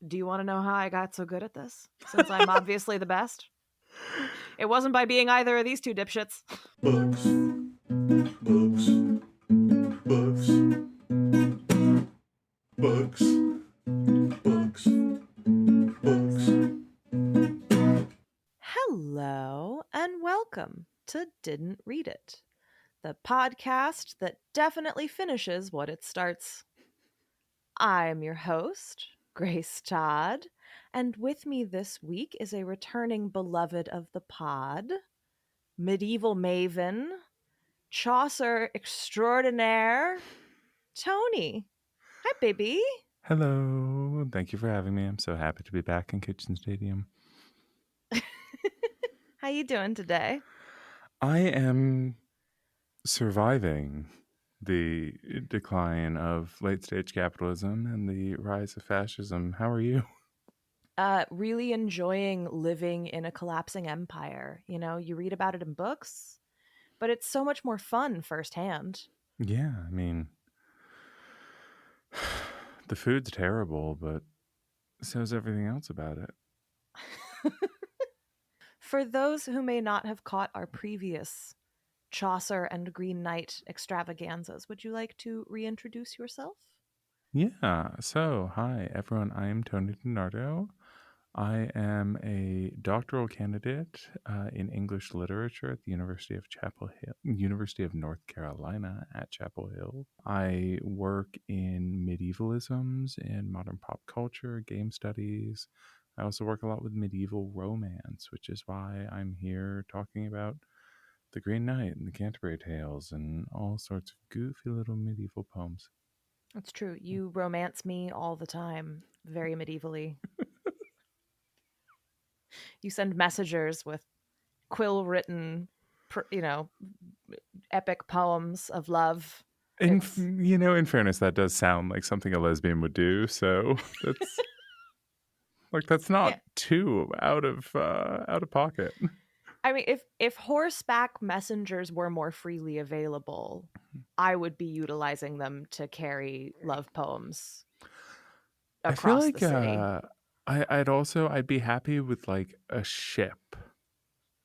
Do you want to know how I got so good at this? Since I'm obviously the best. It wasn't by being either of these two dipshits. Books, books, books, books, books, books. Hello and welcome to Didn't Read It, the podcast that definitely finishes what it starts. I'm your host, Grace Todd, and with me this week is a returning beloved of the pod, medieval maven, Chaucer extraordinaire, Toni. Hi, baby. Hello. Thank you for having me. I'm so happy to be back in Kitchen Stadium. How you doing today? I am surviving the decline of late-stage capitalism and the rise of fascism. How are you? Really enjoying living in a collapsing empire. You know, you read about it in books, but it's so much more fun firsthand. Yeah, I mean, the food's terrible, but so's everything else about it. For those who may not have caught our previous Chaucer and Green Knight extravaganzas, would you like to reintroduce yourself? Yeah, so hi everyone, I am Toni DiNardo. I am a doctoral candidate in English literature at the University of University of North Carolina at Chapel Hill. I work in medievalisms and modern pop culture, game studies. I also work a lot with medieval romance, which is why I'm here talking about the Green Knight and the Canterbury Tales and all sorts of goofy little medieval poems. That's true. You romance me all the time, very medievally. You send messengers with quill written, epic poems of love. In fairness, that does sound like something a lesbian would do. So that's not Yeah. too out of pocket. I mean, if horseback messengers were more freely available, I would be utilizing them to carry love poems I feel across like the city. I'd be happy with like a ship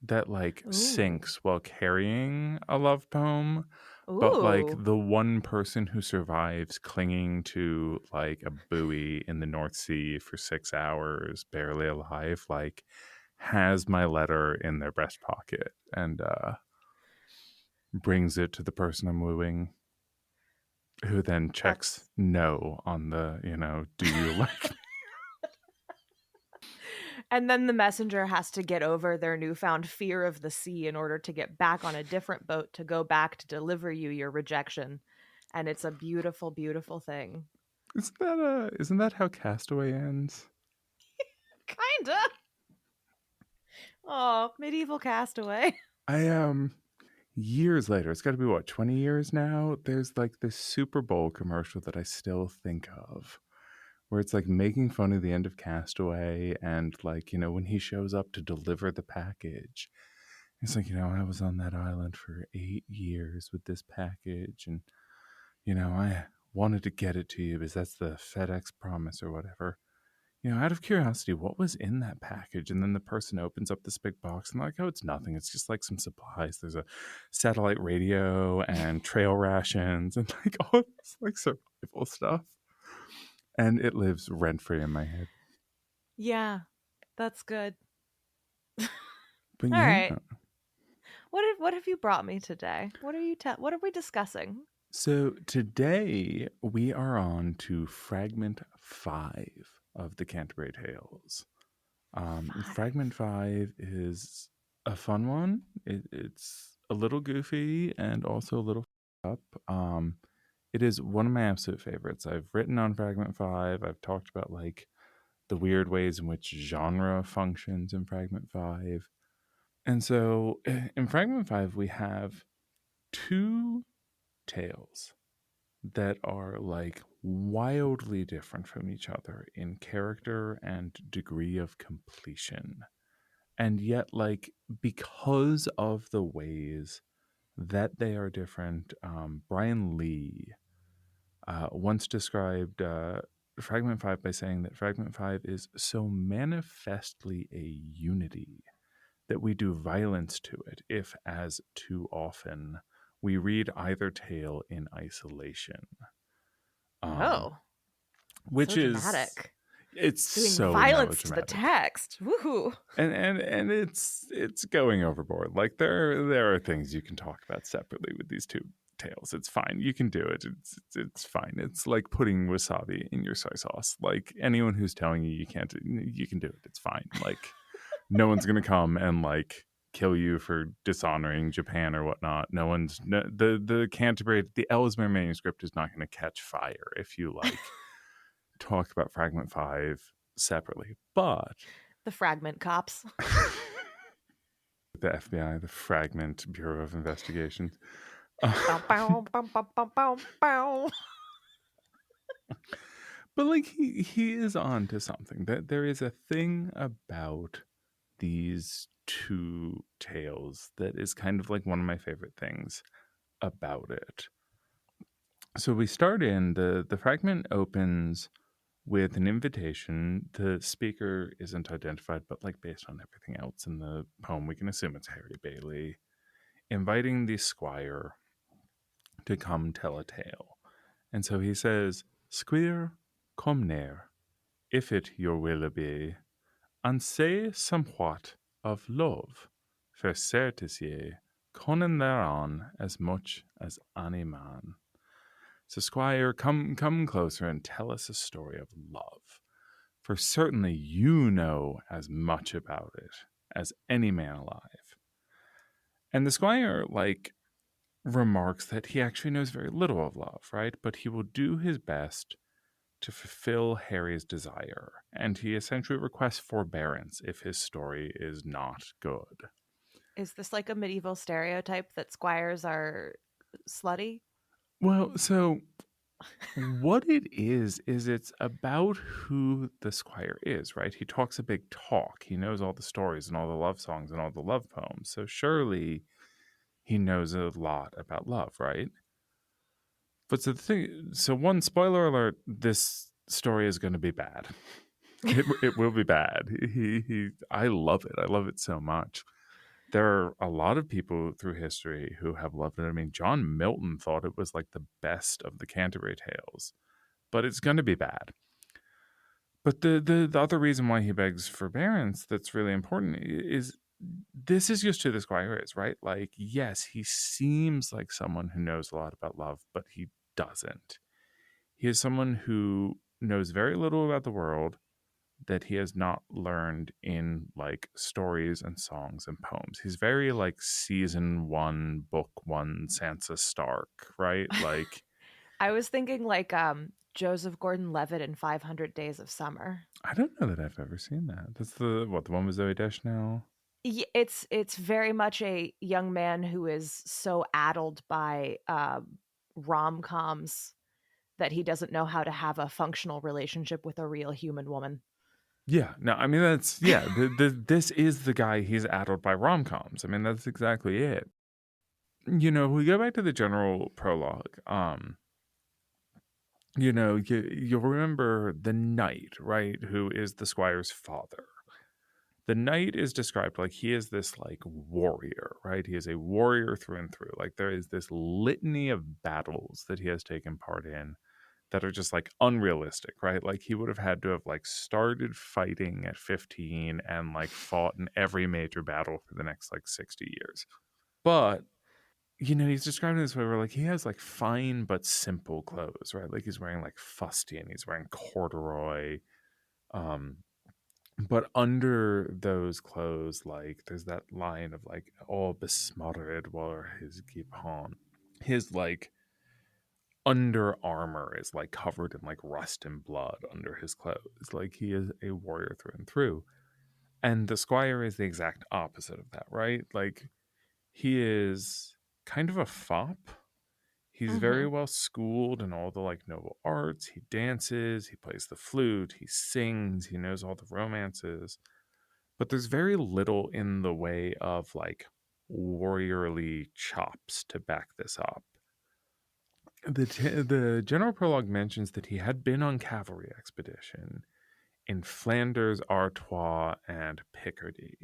that like Ooh. sinks while carrying a love poem, but like Ooh. the one person who survives clinging to like a buoy in the North Sea for 6 hours, barely alive, like has my letter in their breast pocket and brings it to the person I'm wooing, who then checks That's no on the, do you like me? and then the messenger has to get over their newfound fear of the sea in order to get back on a different boat to go back to deliver you your rejection. And it's a beautiful, beautiful thing. Isn't that how Castaway ends? Kinda. Oh, medieval castaway. I years later, it's got to be what, 20 years now, there's like this Super Bowl commercial that I still think of where it's like making fun of the end of Castaway and like, when he shows up to deliver the package. It's like, I was on that island for 8 years with this package and I wanted to get it to you because that's the FedEx promise or whatever. Out of curiosity, what was in that package? And then the person opens up this big box and they're like, oh, it's nothing. It's just like some supplies. There's a satellite radio and trail rations and like all this like survival stuff. And it lives rent free in my head. Yeah, that's good. But All yeah. right. What have you brought me today? What are we discussing? So today we are on to Fragment 5 of the Canterbury Tales. Fragment 5 is a fun one. It's a little goofy and also a little up. It is one of my absolute favorites. I've written on Fragment 5. I've talked about like the weird ways in which genre functions in Fragment 5. And so in Fragment 5, we have two tales that are like wildly different from each other in character and degree of completion. And yet, like, because of the ways that they are different, Brian Lee once described Fragment 5 by saying that Fragment 5 is so manifestly a unity that we do violence to it if, as too often, we read either tale in isolation. Oh, Which so is, dramatic. it's Doing so violence to the melodramatic. text. Woohoo. And it's going overboard. Like there are things you can talk about separately with these two tales. It's fine. You can do it. It's fine. It's like putting wasabi in your soy sauce. Like anyone who's telling you you can't, you can do it. It's fine. Like no one's gonna come and like kill you for dishonoring Japan or whatnot. No one's the Canterbury, the Ellesmere manuscript is not going to catch fire if you like talk about Fragment 5 separately. But The fragment cops. the FBI, the Fragment Bureau of Investigation. Bow, bow, bow, bow, bow, bow, bow. But like he is on to something. That there is a thing about these two tales that is kind of like one of my favorite things about it. So we start in the fragment opens with an invitation. The speaker isn't identified, but like based on everything else in the poem, we can assume it's Harry Bailey, inviting the squire to come tell a tale. And so he says, Squire, come near, if it your will be, and say somewhat of love, for certes ye connen thereon as much as any man. So, Squire, come closer and tell us a story of love, for certainly you know as much about it as any man alive. And the Squire, like, remarks that he actually knows very little of love, right? But he will do his best to fulfill Harry's desire, and he essentially requests forbearance if his story is not good. Is this like a medieval stereotype that squires are slutty? Well, so what it is it's about who the squire is, right? He talks a big talk. He knows all the stories and all the love songs and all the love poems. So surely he knows a lot about love, right? But so the thing, so one spoiler alert: this story is going to be bad. It will be bad. I love it. I love it so much. There are a lot of people through history who have loved it. I mean, John Milton thought it was like the best of the Canterbury Tales, but it's going to be bad. But the other reason why he begs forbearance that's really important is this is just who the squire is, right? Like, yes, he seems like someone who knows a lot about love, but he doesn't. He is someone who knows very little about the world that he has not learned in like stories and songs and poems. He's very like season 1, book 1 Sansa Stark, right? Like I was thinking like Joseph Gordon-Levitt in 500 Days of Summer. I don't know that I've ever seen that. That's the one with Zoe Deschanel? It's very much a young man who is so addled by rom-coms that he doesn't know how to have a functional relationship with a real human woman. Yeah, no, I mean that's this is the guy he's addled by rom-coms. I mean that's exactly it. You know, we go back to the general prologue. You know, you'll remember the knight, right, who is the squire's father. The knight is described like he is this like warrior, right? He is a warrior through and through. Like there is this litany of battles that he has taken part in that are just like unrealistic, right? Like he would have had to have like started fighting at 15 and like fought in every major battle for the next like 60 years. But you know, he's described in this way where like he has like fine but simple clothes, right? Like he's wearing like fustian, he's wearing corduroy. Um, but under those clothes, like there's that line of like all besmothered war his gipon. His like under armor is like covered in like rust and blood under his clothes. Like he is a warrior through and through. And the squire is the exact opposite of that, right? Like he is kind of a fop. He's very Mm-hmm. well schooled in all the like noble arts. He dances, he plays the flute, he sings, he knows all the romances. But there's very little in the way of like warriorly chops to back this up. The general prologue mentions that he had been on cavalry expedition in Flanders, Artois, and Picardy,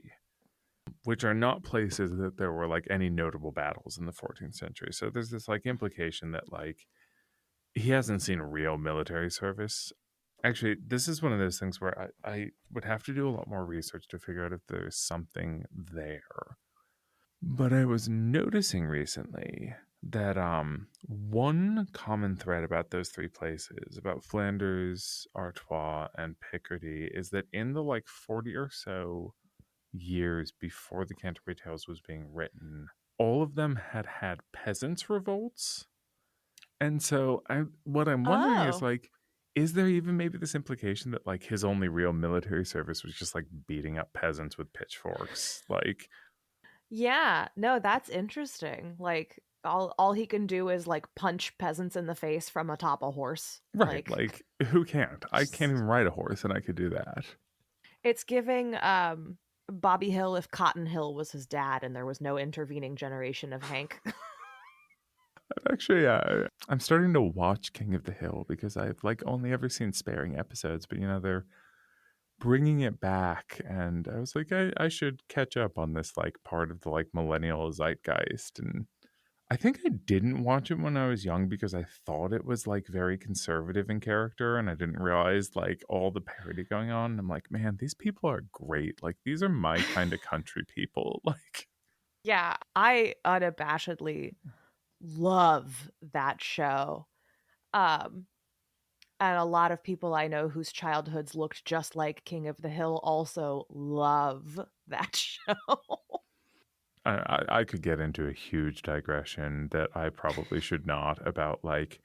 which are not places that there were like any notable battles in the 14th century. So there's this like implication that like he hasn't seen real military service. Actually, this is one of those things where I would have to do a lot more research to figure out if there's something there. But I was noticing recently that one common thread about those three places, about Flanders, Artois, and Picardy, is that in the like 40 or so years before the Canterbury Tales was being written, all of them had had peasants' revolts. And so what I'm wondering is Oh. like, is there even maybe this implication that like his only real military service was just like beating up peasants with pitchforks? Like, Yeah, no, that's interesting. Like all he can do is like punch peasants in the face from atop a horse. right, Like like who can't? I can't even ride a horse and I could do that. it's giving Bobby Hill if Cotton Hill was his dad and there was no intervening generation of Hank. Actually, I'm starting to watch King of the Hill because I've like only ever seen sparing episodes, but you know they're bringing it back, and I was like, I should catch up on this like part of the like millennial zeitgeist. And I think I didn't watch it when I was young because I thought it was like very conservative in character, and I didn't realize like all the parody going on. I'm like, man, these people are great. Like these are my kind of country people. Like, Yeah, I unabashedly love that show. Um and a lot of people I know whose childhoods looked just like King of the Hill also love that show. I could get into a huge digression that I probably should not about like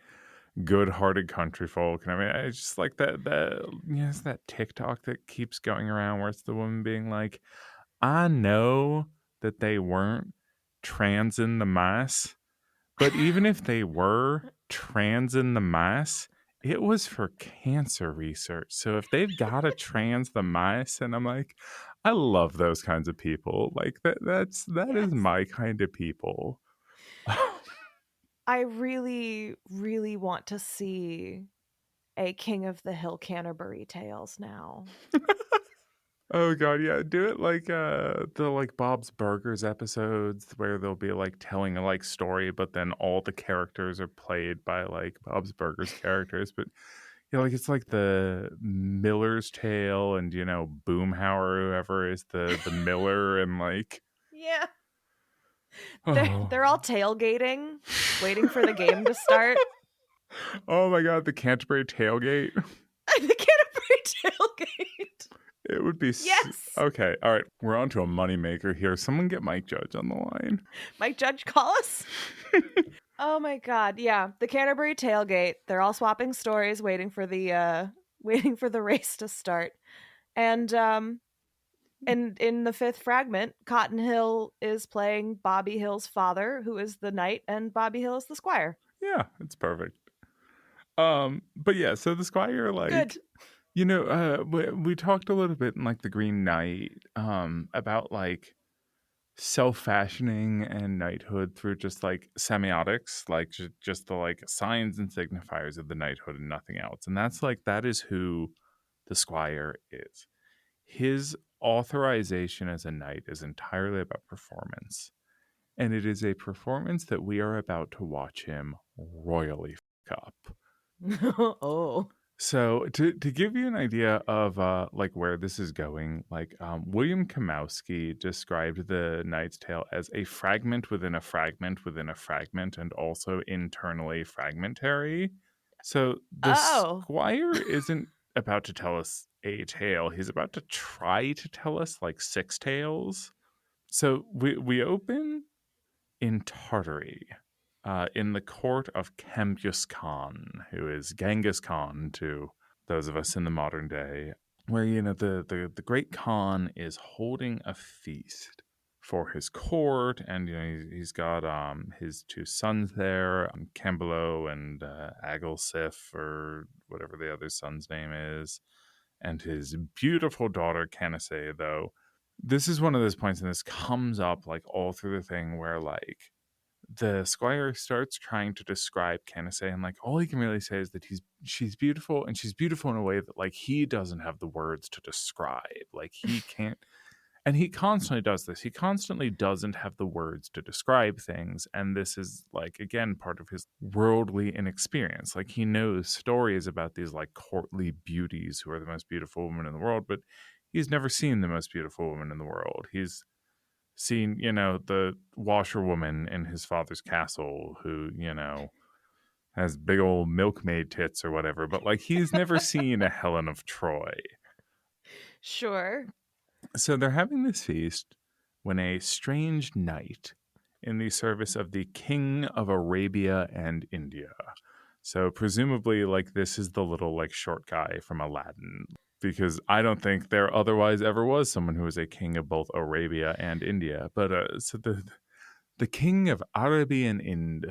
good-hearted country folk. And I mean, it's just like it's that TikTok that keeps going around where it's the woman being like, I know that they weren't trans in the mice, but even if they were trans in the mice, it was for cancer research. So if they've got to trans the mice, and I'm like, I love those kinds of people. Like that is Yes. my kind of people. I really, really want to see a King of the Hill Canterbury Tales now. Oh god, yeah, do it like the like Bob's Burgers episodes where they'll be like telling a like story, but then all the characters are played by like Bob's Burgers characters. But yeah, like it's like the Miller's Tale, and you know Boomhauer, whoever is the Miller, and like Yeah. They're oh all tailgating, waiting for the game to start. oh my god, the Canterbury tailgate. The Canterbury tailgate. It would be Yes. okay. All right, we're on to a moneymaker here. Someone get Mike Judge on the line. Mike Judge, call us. Oh my god, yeah. The Canterbury tailgate. They're all swapping stories, waiting for the race to start. And in the fifth fragment, Cotton Hill is playing Bobby Hill's father, who is the knight, and Bobby Hill is the squire. Yeah, it's perfect. But yeah, so the squire, like, Good. you know, we talked a little bit in like the Green Knight, about like self-fashioning and knighthood through just like semiotics, like just the like signs and signifiers of the knighthood and nothing else. And that's like that is who the squire is. His authorization as a knight is entirely about performance, and it is a performance that we are about to watch him royally fuck up. Oh. So to give you an idea of like where this is going, like William Kamowski described the Knight's Tale as a fragment within a fragment within a fragment, and also internally fragmentary. So the Oh. squire isn't about to tell us a tale; he's about to try to tell us like six tales. So we open in Tartary, in the court of Kambus Khan, who is Genghis Khan to those of us in the modern day, where you know the great Khan is holding a feast for his court, and you know he's got his two sons there, Kambalo and Agilsif, or whatever the other son's name is, and his beautiful daughter Canacé. Though this is one of those points, and this comes up like all through the thing where like the squire starts trying to describe Candace, and like all he can really say is that she's beautiful, and she's beautiful in a way that like he doesn't have the words to describe. Like he can't, and he constantly does this. He constantly doesn't have the words to describe things, and this is like again part of his worldly inexperience. Like he knows stories about these like courtly beauties who are the most beautiful women in the world, but he's never seen the most beautiful woman in the world. He's seen, the washerwoman in his father's castle who, has big old milkmaid tits or whatever, but like he's never seen a Helen of Troy. Sure. So they're having this feast when a strange knight in the service of the King of Arabia and India. So presumably like this is the little like short guy from Aladdin, because I don't think there otherwise ever was someone who was a king of both Arabia and India. But so the king of Arabian Ind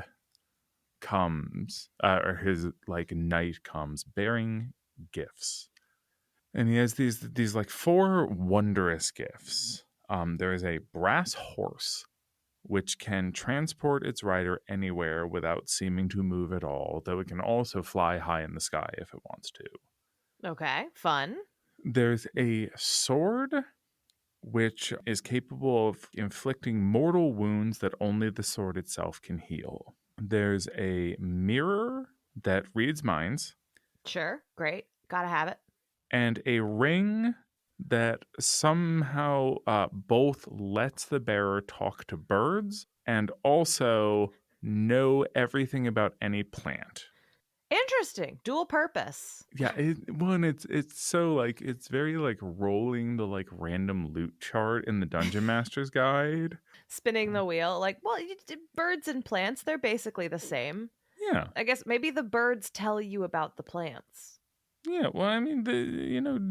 comes, or his like knight comes bearing gifts, and he has these like 4 wondrous gifts. There is a brass horse which can transport its rider anywhere without seeming to move at all, though it can also fly high in the sky if it wants to. Okay, fun. There's a sword which is capable of inflicting mortal wounds that only the sword itself can heal. There's a mirror that reads minds. Sure, great. Gotta have it. And a ring that somehow both lets the bearer talk to birds and also know everything about any plant. Interesting. Dual purpose. Yeah, it's so like it's very like rolling the like random loot chart in the Dungeon Master's Guide. Spinning the wheel. Like, well, birds and plants, they're basically the same. Yeah. I guess maybe the birds tell you about the plants. Yeah, well, I mean,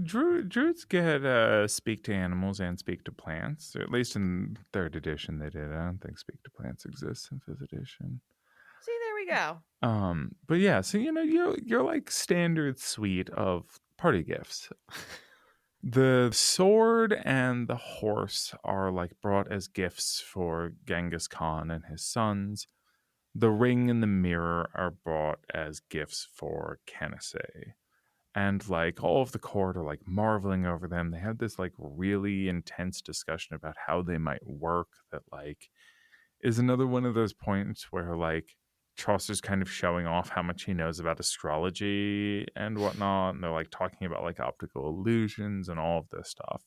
druids get speak to animals and speak to plants. Or at least in 3rd edition they did. I don't think speak to plants exists in 5th edition. See, there we go. But yeah, so you're like standard suite of party gifts. The sword and the horse are like brought as gifts for Genghis Khan and his sons. The ring and the mirror are brought as gifts for Candace. And like all of the court are like marveling over them. They have this like really intense discussion about how they might work, that like is another one of those points where like Chaucer's kind of showing off how much he knows about astrology and whatnot. And they're like talking about like optical illusions and all of this stuff.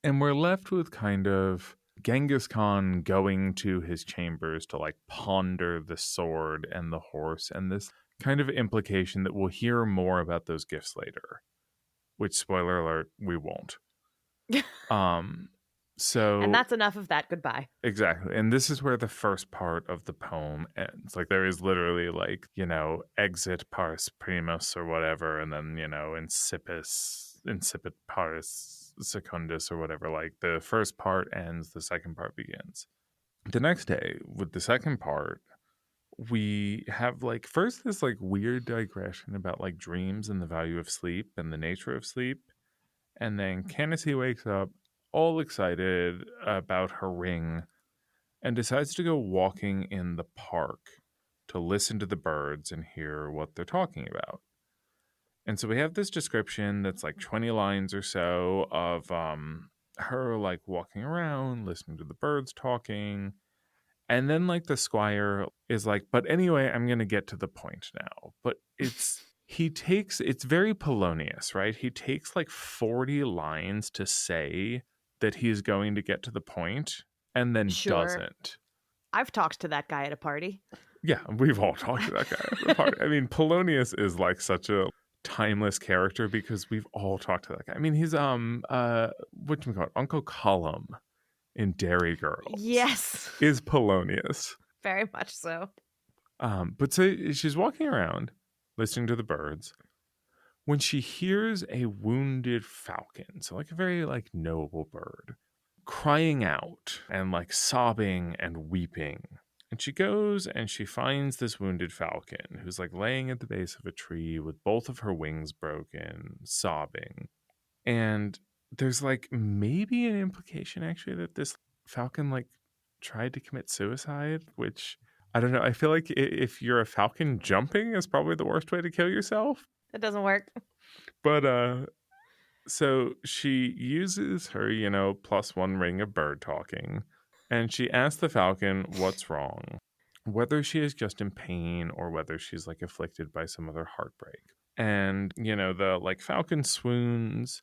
And we're left with kind of Genghis Khan going to his chambers to like ponder the sword and the horse, and this kind of implication that we'll hear more about those gifts later, which, spoiler alert, we won't. So and that's enough of that. Goodbye. Exactly. And this is where the first part of the poem ends. Like there is literally like, exit pars primus or whatever, and then, incipit pars secundus or whatever. Like the first part ends, the second part begins. The next day, with the second part, we have like first this like weird digression about like dreams and the value of sleep and the nature of sleep. And then Candace wakes up all excited about her ring and decides to go walking in the park to listen to the birds and hear what they're talking about. And so we have this description that's like 20 lines or so of her like walking around, listening to the birds talking. And then like the squire is like, but anyway, I'm going to get to the point now. But it's very Polonius, right? He takes like 40 lines to say that he's going to get to the point and then doesn't. I've talked to that guy at a party. Yeah, we've all talked to that guy at a party. I mean, Polonius is like such a timeless character because we've all talked to that guy. I mean, he's whatchamacallit, Uncle Colum in Dairy Girls. Yes. Is Polonius. Very much so. But so she's walking around listening to the birds when she hears a wounded falcon, so like a very like noble bird, crying out and like sobbing and weeping. And she goes and she finds this wounded falcon who's like laying at the base of a tree with both of her wings broken, sobbing. And there's like maybe an implication actually that this falcon like tried to commit suicide, which I don't know. I feel like if you're a falcon, jumping is probably the worst way to kill yourself. It doesn't work. But so she uses her, +1 ring of bird talking, and she asks the falcon what's wrong, whether she is just in pain or whether she's like afflicted by some other heartbreak. And, the like falcon swoons.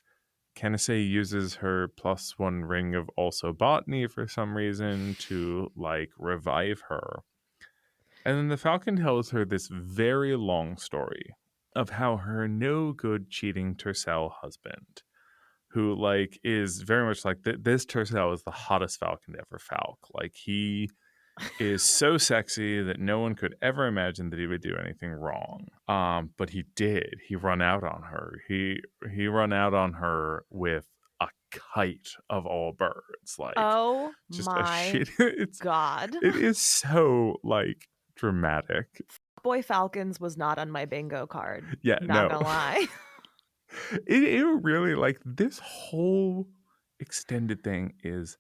Candace uses her +1 ring of also botany for some reason to like revive her. And then the falcon tells her this very long story of how her no good cheating Tercel husband, who like is very much like this Tercel is the hottest falcon to ever falc. Like he is so sexy that no one could ever imagine that he would do anything wrong. But he did. He run out on her. He run out on her with a kite of all birds. Like Oh just a my shit. God. It is so like dramatic. Boy Falcons was not on my bingo card. Yeah, Not no. gonna lie. It really like this whole extended thing is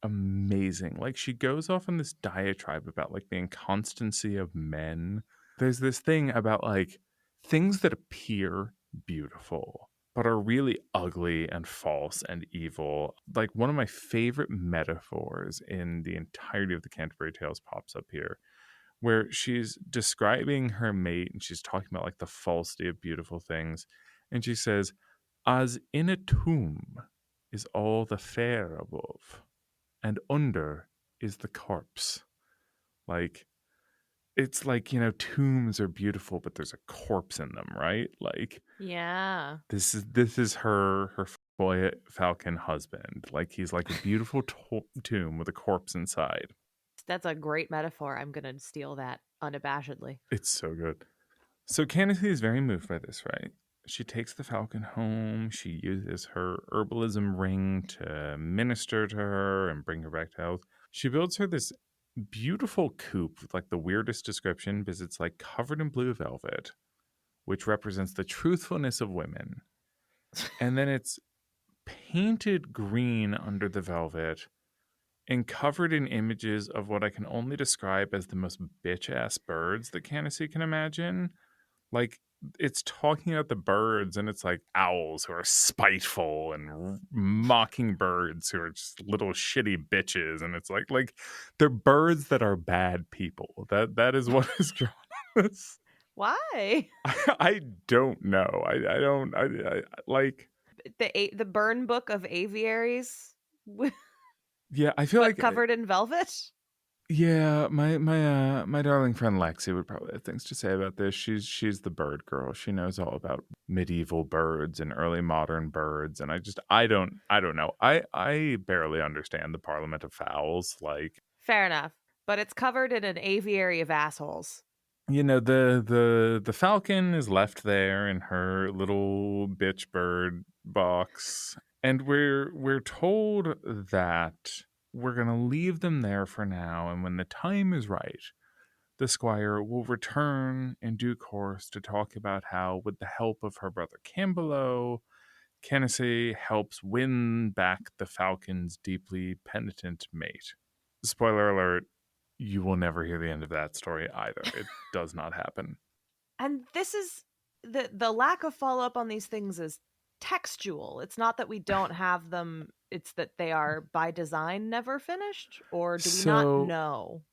amazing. Like she goes off on this diatribe about like the inconstancy of men. There's this thing about like things that appear beautiful but are really ugly and false and evil. Like one of my favorite metaphors in the entirety of the Canterbury Tales pops up here, where she's describing her mate and she's talking about like the falsity of beautiful things. And she says, as in a tomb is all the fair above, and under is the corpse. Like, it's like, tombs are beautiful, but there's a corpse in them, right? Like, Yeah. this is her boy falcon husband. Like, he's like a beautiful tomb with a corpse inside. That's a great metaphor. I'm gonna steal that unabashedly. It's so good. So Candace is very moved by this, right? She takes the falcon home. She uses her herbalism ring to minister to her and bring her back to health. She builds her this beautiful coop with like the weirdest description because it's like covered in blue velvet, which represents the truthfulness of women. And then it's painted green under the velvet and covered in images of what I can only describe as the most bitch-ass birds that Candace can imagine. Like, it's talking about the birds, and it's like owls who are spiteful and mockingbirds who are just little shitty bitches, and it's like they're birds that are bad people. That is what is drawn on this. Why? I don't know. I like The burn book of aviaries. Yeah, I feel like covered in velvet. Yeah, my darling friend Lexi would probably have things to say about this. She's the bird girl. She knows all about medieval birds and early modern birds, and I don't know. I barely understand the Parliament of Fowls. Like, fair enough, but it's covered in an aviary of assholes. The falcon is left there in her little bitch bird box, and we're told that we're going to leave them there for now, and when the time is right, the squire will return in due course to talk about how, with the help of her brother Cambelow, Candace helps win back the falcon's deeply penitent mate. Spoiler alert, you will never hear the end of that story either. It does not happen. And this is the lack of follow-up on these things is textual. It's not that we don't have them, it's that they are by design never finished, or do we not know?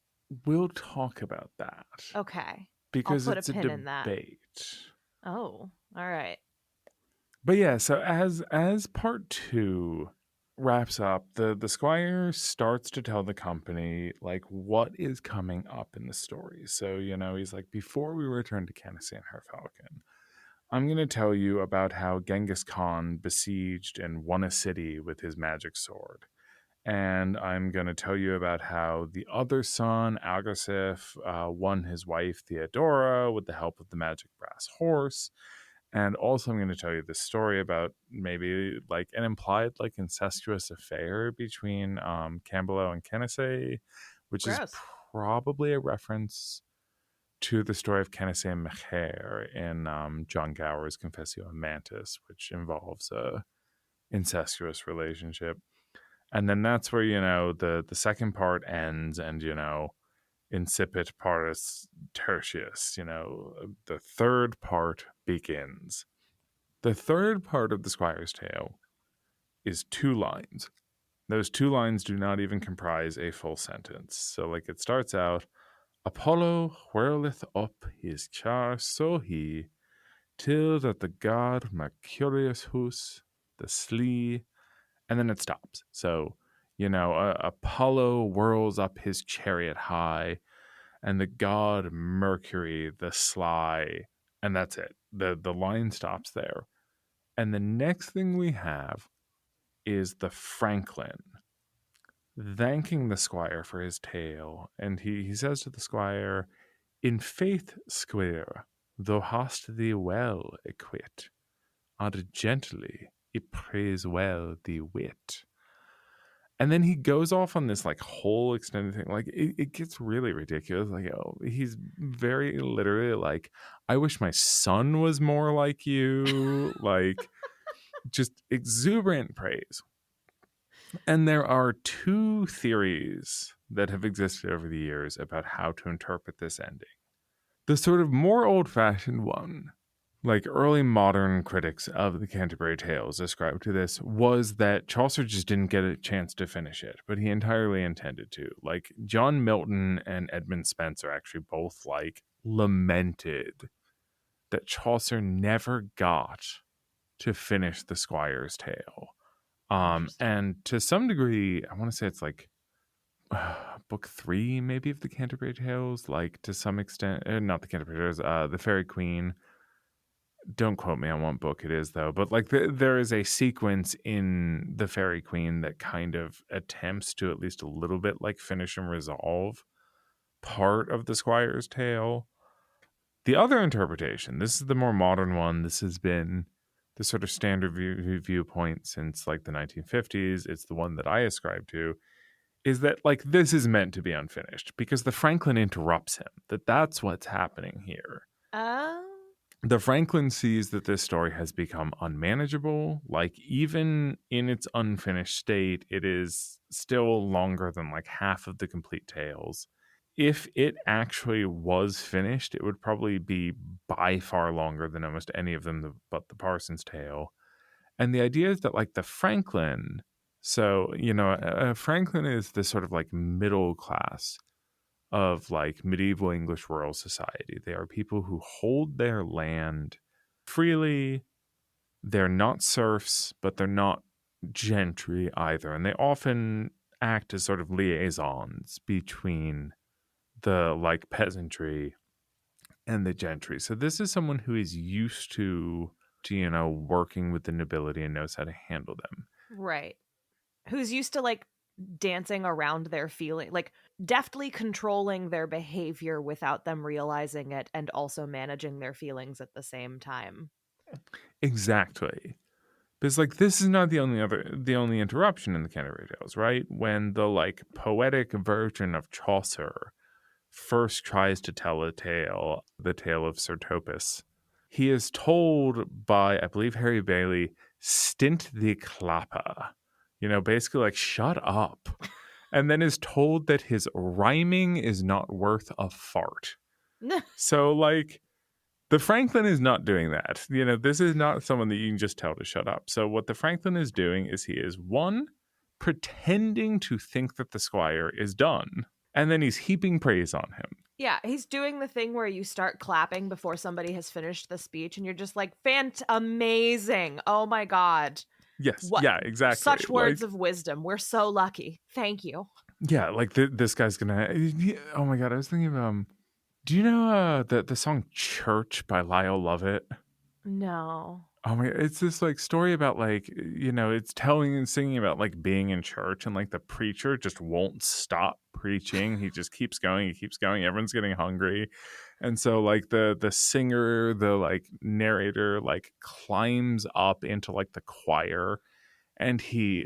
We'll talk about that. Okay. Because I'll put it's a pin a in that. debate. Oh, all right. But yeah, so as part 2 wraps up, the squire starts to tell the company like what is coming up in the story. So, he's like, before we return to Candace and her falcon, I'm going to tell you about how Genghis Khan besieged and won a city with his magic sword. And I'm going to tell you about how the other son, Algasif, won his wife, Theodora, with the help of the magic brass horse. And also I'm going to tell you this story about maybe like an implied like incestuous affair between Cambelow and Candace, which Gross. is probably a reference to the story of Candace and Mecher in John Gower's Confessio Amantis, which involves a incestuous relationship. And then that's where, the second part ends, and, incipit partus tertius, the third part begins. The third part of the Squire's Tale is 2 lines. Those 2 lines do not even comprise a full sentence. So it starts out, Apollo whirleth up his char so he, till that the god Mercurius Hus, the slee, and then it stops. So, Apollo whirls up his chariot high, and the god Mercury, the sly, and that's it. The line stops there. And the next thing we have is the Franklin thanking the squire for his tale, and he says to the squire, in faith, squire, thou hast thee well acquit, and gently it praise well thee wit. And then he goes off on this whole extended thing. It gets really ridiculous. He's very literally I wish my son was more like you. Just exuberant praise. And there are 2 theories that have existed over the years about how to interpret this ending. The sort of more old-fashioned one, early modern critics of the Canterbury Tales ascribed to this, was that Chaucer just didn't get a chance to finish it, but he entirely intended to. John Milton and Edmund Spenser actually both lamented that Chaucer never got to finish the Squire's Tale. And to some degree, I want to say it's book 3 maybe of the Canterbury Tales, to some extent, not the Canterbury Tales, the Fairy Queen. Don't quote me on what book it is though, but there is a sequence in the Fairy Queen that kind of attempts to at least a little bit finish and resolve part of the Squire's Tale. The other interpretation, this is the more modern one, this has been the sort of standard viewpoint since the 1950s, it's the one that I ascribe to, is that this is meant to be unfinished because the Franklin interrupts him, that's what's happening here. The Franklin sees that this story has become unmanageable. Even in its unfinished state, it is still longer than half of the complete tales. If it actually was finished, it would probably be by far longer than almost any of them but the Parson's Tale. And the idea is that the Franklin, so Franklin is this sort of middle class of medieval English rural society. They are people who hold their land freely. They're not serfs, but they're not gentry either, and they often act as sort of liaisons between the peasantry and the gentry. So this is someone who is used to working with the nobility and knows how to handle them. Right. Who's used to dancing around their feeling, deftly controlling their behavior without them realizing it, and also managing their feelings at the same time. Exactly. Because this is not the only interruption in the Canterbury Tales, right? When the poetic version of Chaucer first tries to tell the tale of Sir Topus, he is told by, I believe, Harry Bailey, stint the clapper. Basically shut up. And then is told that his rhyming is not worth a fart. So the Franklin is not doing that. This is not someone that you can just tell to shut up. So what the Franklin is doing is he is, 1, pretending to think that the squire is done, and then he's heaping praise on him. Yeah, he's doing the thing where you start clapping before somebody has finished the speech, and you're just amazing. Oh my God. Yes. What? Yeah, exactly. Such words of wisdom. We're so lucky. Thank you. Yeah, this guy's gonna. Oh my God, I was thinking of do you know the song "Church" by Lyle Lovett? No. Oh my! It's this story about it's telling and singing about being in church, and the preacher just won't stop preaching. He just keeps going. He keeps going. Everyone's getting hungry, and so the singer, the narrator, climbs up into the choir, and he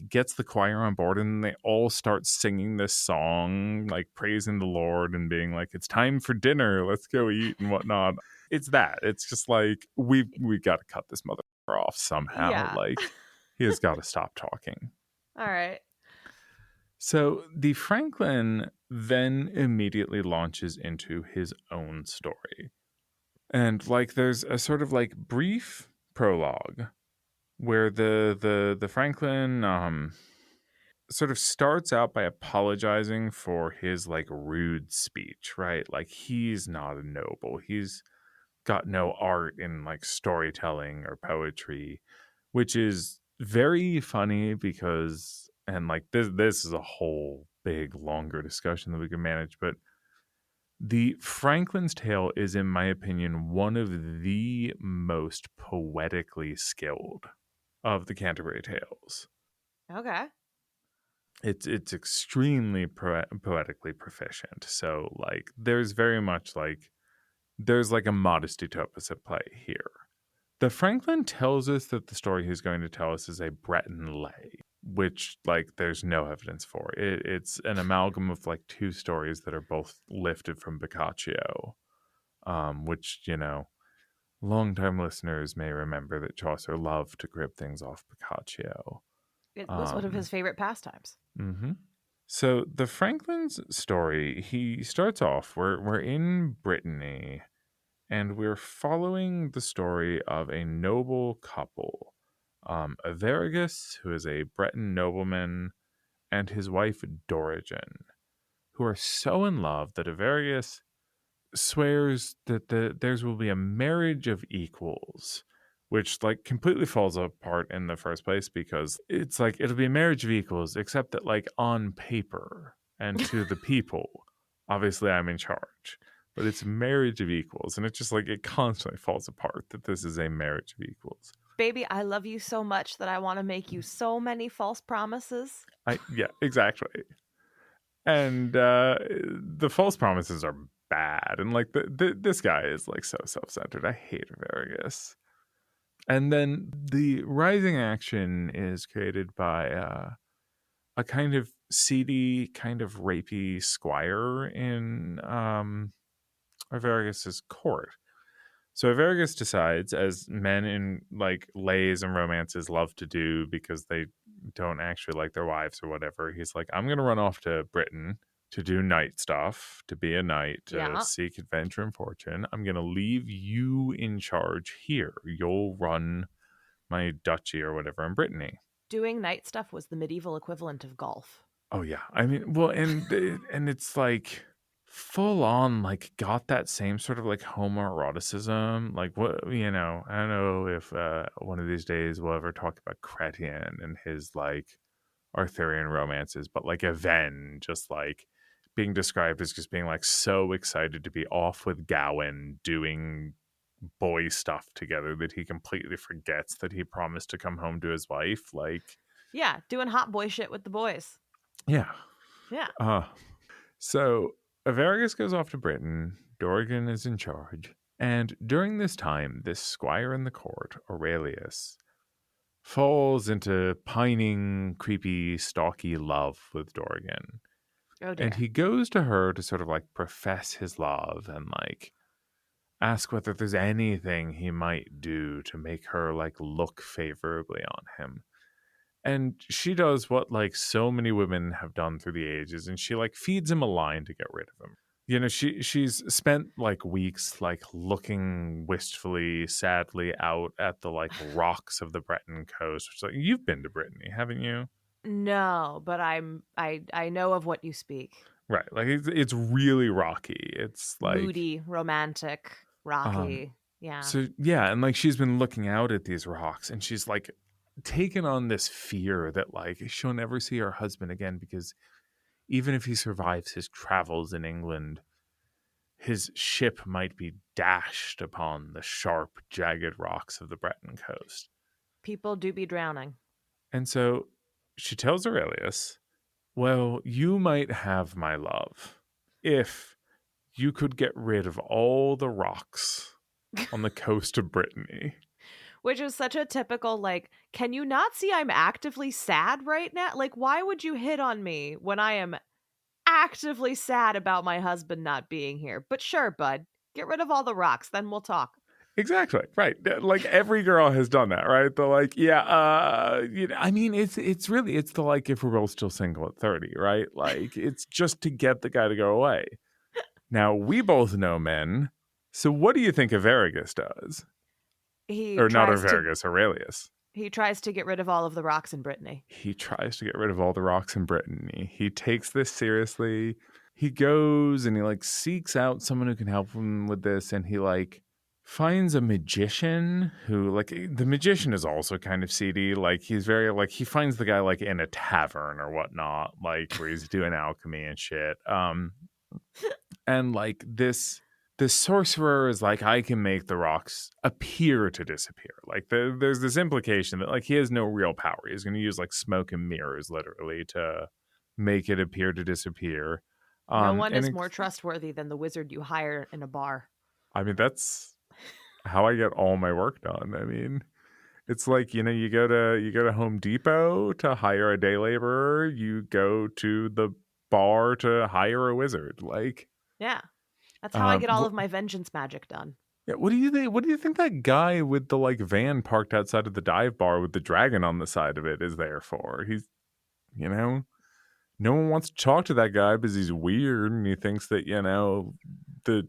gets the choir on board, and they all start singing this song, praising the Lord and being it's time for dinner. Let's go eat and whatnot. It's that. It's just we've got to cut this mother off somehow. Yeah. He has got to stop talking. All right. So the Franklin then immediately launches into his own story. And like there's a sort of like brief prologue where the Franklin sort of starts out by apologizing for his like rude speech, right? Like he's not a noble. He's got no art in like storytelling or poetry, which is very funny because and like this is a whole big longer discussion that we can manage, but the Franklin's Tale is, in my opinion, one of the most poetically skilled of the Canterbury Tales. Okay. It's extremely poetically proficient. So like there's very much like there's like a modesty topus at play here. The Franklin tells us that the story he's going to tell us is a Breton lay, which like there's no evidence for. It's an amalgam of like two stories that are both lifted from Boccaccio, which, you know, longtime listeners may remember that Chaucer loved to grip things off Boccaccio. It was one of his favorite pastimes. Mm-hmm. So the Franklin's story, he starts off, we're in Brittany, and we're following the story of a noble couple, Averagus, who is a Breton nobleman, and his wife Dorigen, who are so in love that Averagus swears that theirs will be a marriage of equals, which like completely falls apart in the first place because it's like it'll be a marriage of equals, except that like on paper and to the people, obviously I'm in charge. But it's marriage of equals, and it's just like it constantly falls apart that this is a marriage of equals. Baby, I love you so much that I want to make you so many false promises. Yeah, exactly. And the false promises are bad, and like this guy is like so self-centered. I hate Vargas. And then the rising action is created by a kind of seedy, kind of rapey squire in Averagus' court. So Averagus decides, as men in like lays and romances love to do because they don't actually like their wives or whatever, he's like, I'm going to run off to Britain to do knight stuff, to be a knight, to seek adventure and fortune. I'm going to leave you in charge here. You'll run my duchy or whatever in Brittany. Doing knight stuff was the medieval equivalent of golf. Oh, yeah. I mean, well, and it's like full on like got that same sort of like homoeroticism, like what, you know, I don't know if one of these days we'll ever talk about Chrétien and his like Arthurian romances, but like Even just like being described as just being like so excited to be off with Gawain doing boy stuff together that he completely forgets that he promised to come home to his wife. Like, yeah, doing hot boy shit with the boys. Yeah. Yeah. So Averagus goes off to Britain. Dorigen is in charge. And during this time, this squire in the court, Aurelius, falls into pining, creepy, stalky love with Dorigen. Oh, dear. And he goes to her to sort of like profess his love and like ask whether there's anything he might do to make her like look favorably on him. And she does what like so many women have done through the ages, and she like feeds him a line to get rid of him. You know, she's spent like weeks like looking wistfully, sadly out at the like rocks of the Breton coast. Which, like, you've been to Brittany, haven't you? No, but I know of what you speak. Right, like it's really rocky. It's like moody, romantic, rocky. Yeah. So yeah, and like she's been looking out at these rocks, and she's like taken on this fear that like she'll never see her husband again, because even if he survives his travels in England, his ship might be dashed upon the sharp, jagged rocks of the Breton coast. People do be drowning. And so she tells Aurelius, well, you might have my love if you could get rid of all the rocks on the coast of Brittany. Which is such a typical, like, can you not see I'm actively sad right now? Like, why would you hit on me when I am actively sad about my husband not being here? But sure, bud, get rid of all the rocks, then we'll talk. Exactly. Right. Like every girl has done that, right? The like, yeah, I mean, it's really, it's the like, if we're both still single at 30, right? Like, it's just to get the guy to go away. Now, we both know men. So what do you think Averagus does? He Or not tries to Averagus, Aurelius. he tries to get rid of all of the rocks in Brittany. He tries to get rid of all the rocks in Brittany. He takes this seriously. He goes and he like seeks out someone who can help him with this, and he like finds a magician who like the magician is also kind of seedy. Like he's very like he finds the guy like in a tavern or whatnot, like where he's doing alchemy and shit. And like this sorcerer is like, I can make the rocks appear to disappear. Like there's this implication that like he has no real power. He's going to use like smoke and mirrors literally to make it appear to disappear. No one is more trustworthy than the wizard you hire in a bar. I mean, that's how I get all my work done. I mean, it's like, you know, you go to Home Depot to hire a day laborer. You go to the bar to hire a wizard. Like, yeah. That's how I get all of my vengeance magic done. Yeah, what do you think? What do you think that guy with the like van parked outside of the dive bar with the dragon on the side of it is there for? He's, you know, no one wants to talk to that guy because he's weird and he thinks that, you know, the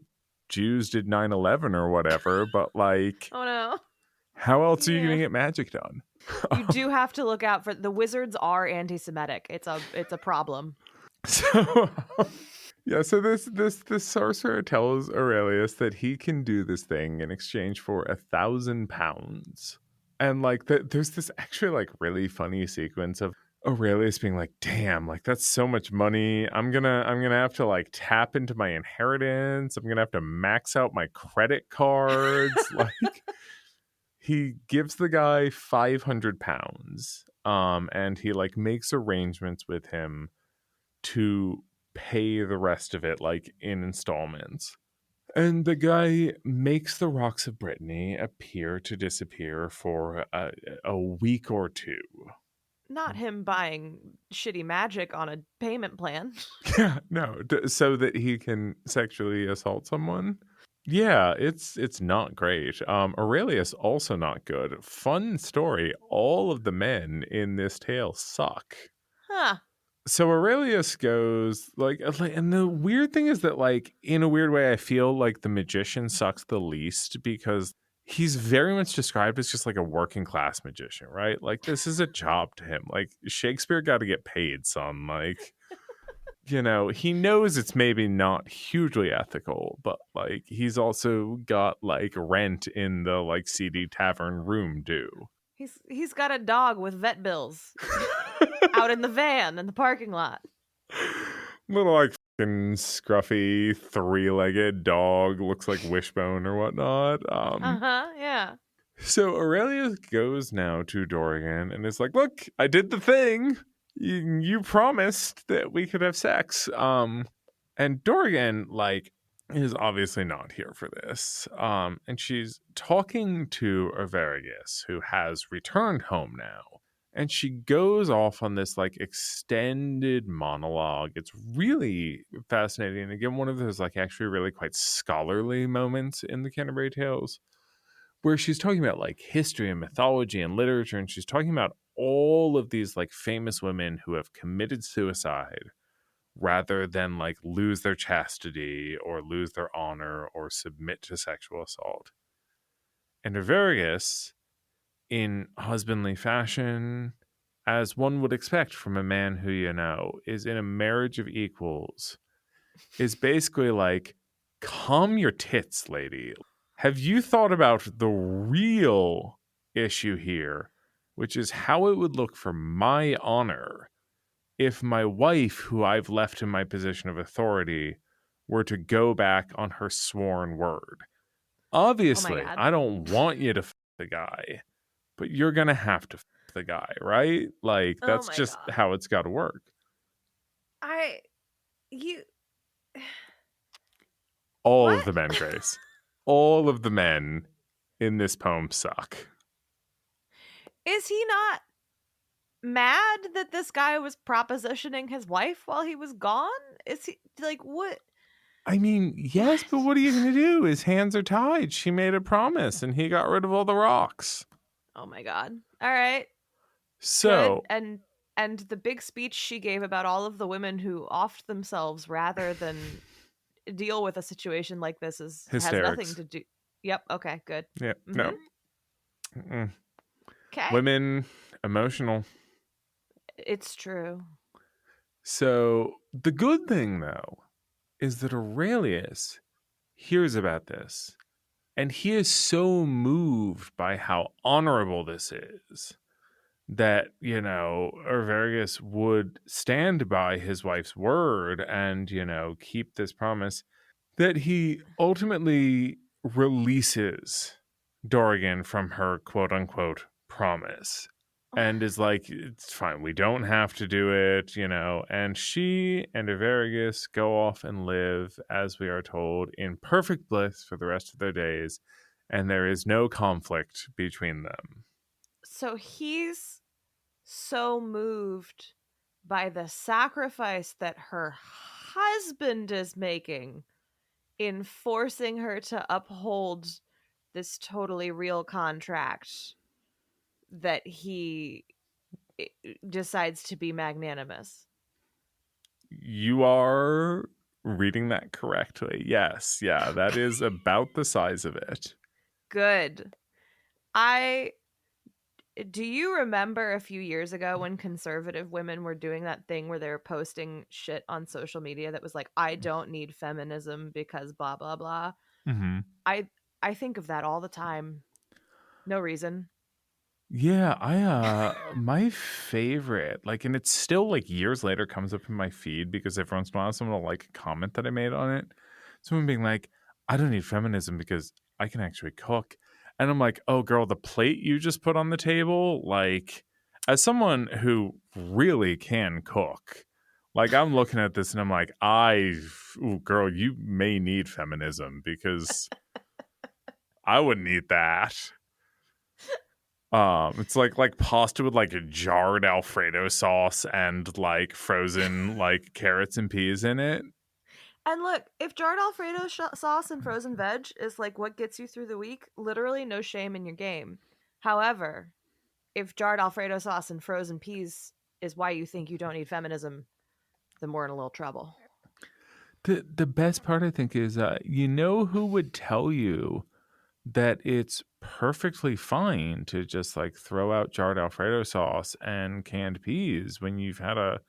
Jews did 9/11 or whatever. But like, oh no, how else are you going to get magic done? You do have to look out for the wizards are anti-Semitic. It's a problem. So. Yeah, so this sorcerer tells Aurelius that he can do this thing in exchange for 1,000 pounds. And like there's this actually like really funny sequence of Aurelius being like, damn, like that's so much money. I'm gonna have to like tap into my inheritance. I'm gonna have to max out my credit cards. Like he gives the guy 500 pounds. And he like makes arrangements with him to pay the rest of it like in installments. And the guy makes the rocks of Brittany appear to disappear for a week or two. Not him buying shitty magic on a payment plan. Yeah, no, so that he can sexually assault someone. Yeah, it's not great. Aurelius also not good. Fun story. All of the men in this tale suck. Huh. So Aurelius goes like, and the weird thing is that like in a weird way, I feel like the magician sucks the least because he's very much described as just like a working class magician, right? Like this is a job to him. Like Shakespeare got to get paid, son. Like, you know, he knows it's maybe not hugely ethical, but like he's also got like rent in the like seedy tavern room due. He's got a dog with vet bills out in the van in the parking lot. Little like fucking scruffy 3-legged dog, looks like Wishbone or whatnot. Yeah. So Aurelius goes now to Dorian and is like, "Look, I did the thing. You promised that we could have sex." And Dorian like is obviously not here for this. And she's talking to Averagus, who has returned home now. And she goes off on this like extended monologue. It's really fascinating. And again, one of those like actually really quite scholarly moments in the Canterbury Tales where she's talking about like history and mythology and literature. And she's talking about all of these like famous women who have committed suicide rather than like lose their chastity or lose their honor or submit to sexual assault. And Averagus, in husbandly fashion, as one would expect from a man who, you know, is in a marriage of equals, is basically like, calm your tits, lady. Have you thought about the real issue here, which is how it would look for my honor if my wife, who I've left in my position of authority, were to go back on her sworn word? Obviously, I don't want you to f the guy, but you're going to have to f the guy, right? Like, that's just how it's got to work. All of the men, Grace. All of the men in this poem suck. Is he not mad that this guy was propositioning his wife while he was gone? Is he like, what? I mean, yes, but what are you going to do? His hands are tied. She made a promise, and he got rid of all the rocks. Oh my god. All right. So, Good. And the big speech she gave about all of the women who offed themselves rather than deal with a situation like this has nothing hysterics. to do. Yep. Okay. Good. Yeah, Mm-hmm. no. Mm-mm. Okay. Women, emotional. It's true. So, the good thing, though, is that Aurelius hears about this, and he is so moved by how honorable this is that, Arviragus would stand by his wife's word and, keep this promise, that he ultimately releases Dorigen from her quote unquote promise and is like, it's fine, we don't have to do it, and she and Arviragus go off and live, as we are told, in perfect bliss for the rest of their days, and there is no conflict between them. So he's so moved by the sacrifice that her husband is making in forcing her to uphold this totally real contract that he decides to be magnanimous. You are reading that correctly. Yes. Yeah, that is about the size of it. Good. Do you remember a few years ago when conservative women were doing that thing where they were posting shit on social media that was like, I don't need feminism because blah, blah, blah? Mm-hmm. I think of that all the time. No reason. Yeah, my favorite, and it's still years later comes up in my feed because every once in a while someone will like a comment that I made on it. Someone being like, I don't need feminism because I can actually cook. And I'm like, oh girl, the plate you just put on the table, as someone who really can cook, I'm looking at this and I'm like, ooh, girl, you may need feminism because I wouldn't eat that. It's like pasta with a jarred Alfredo sauce and frozen carrots and peas in it. And look, if jarred Alfredo sauce and frozen veg is what gets you through the week, literally no shame in your game. However, if jarred Alfredo sauce and frozen peas is why you think you don't need feminism, then we're in a little trouble. The best part, I think, is who would tell you that it's perfectly fine to just throw out jarred Alfredo sauce and canned peas when you've had a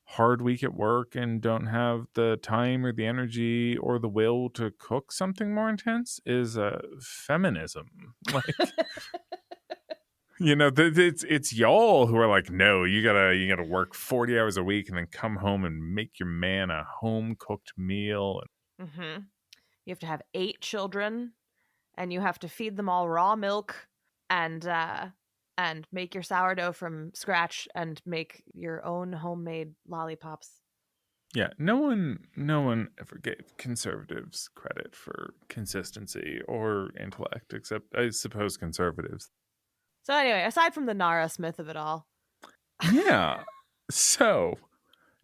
hard week at work and don't have the time or the energy or the will to cook something more intense is feminism. It's y'all who are like, no, you gotta work 40 hours a week and then come home and make your man a home cooked meal. Mm-hmm. You have to have 8 children, and you have to feed them all raw milk, and make your sourdough from scratch, and make your own homemade lollipops. Yeah, no one ever gave conservatives credit for consistency or intellect, except I suppose conservatives. So anyway, aside from the Nara Smith of it all. Yeah. So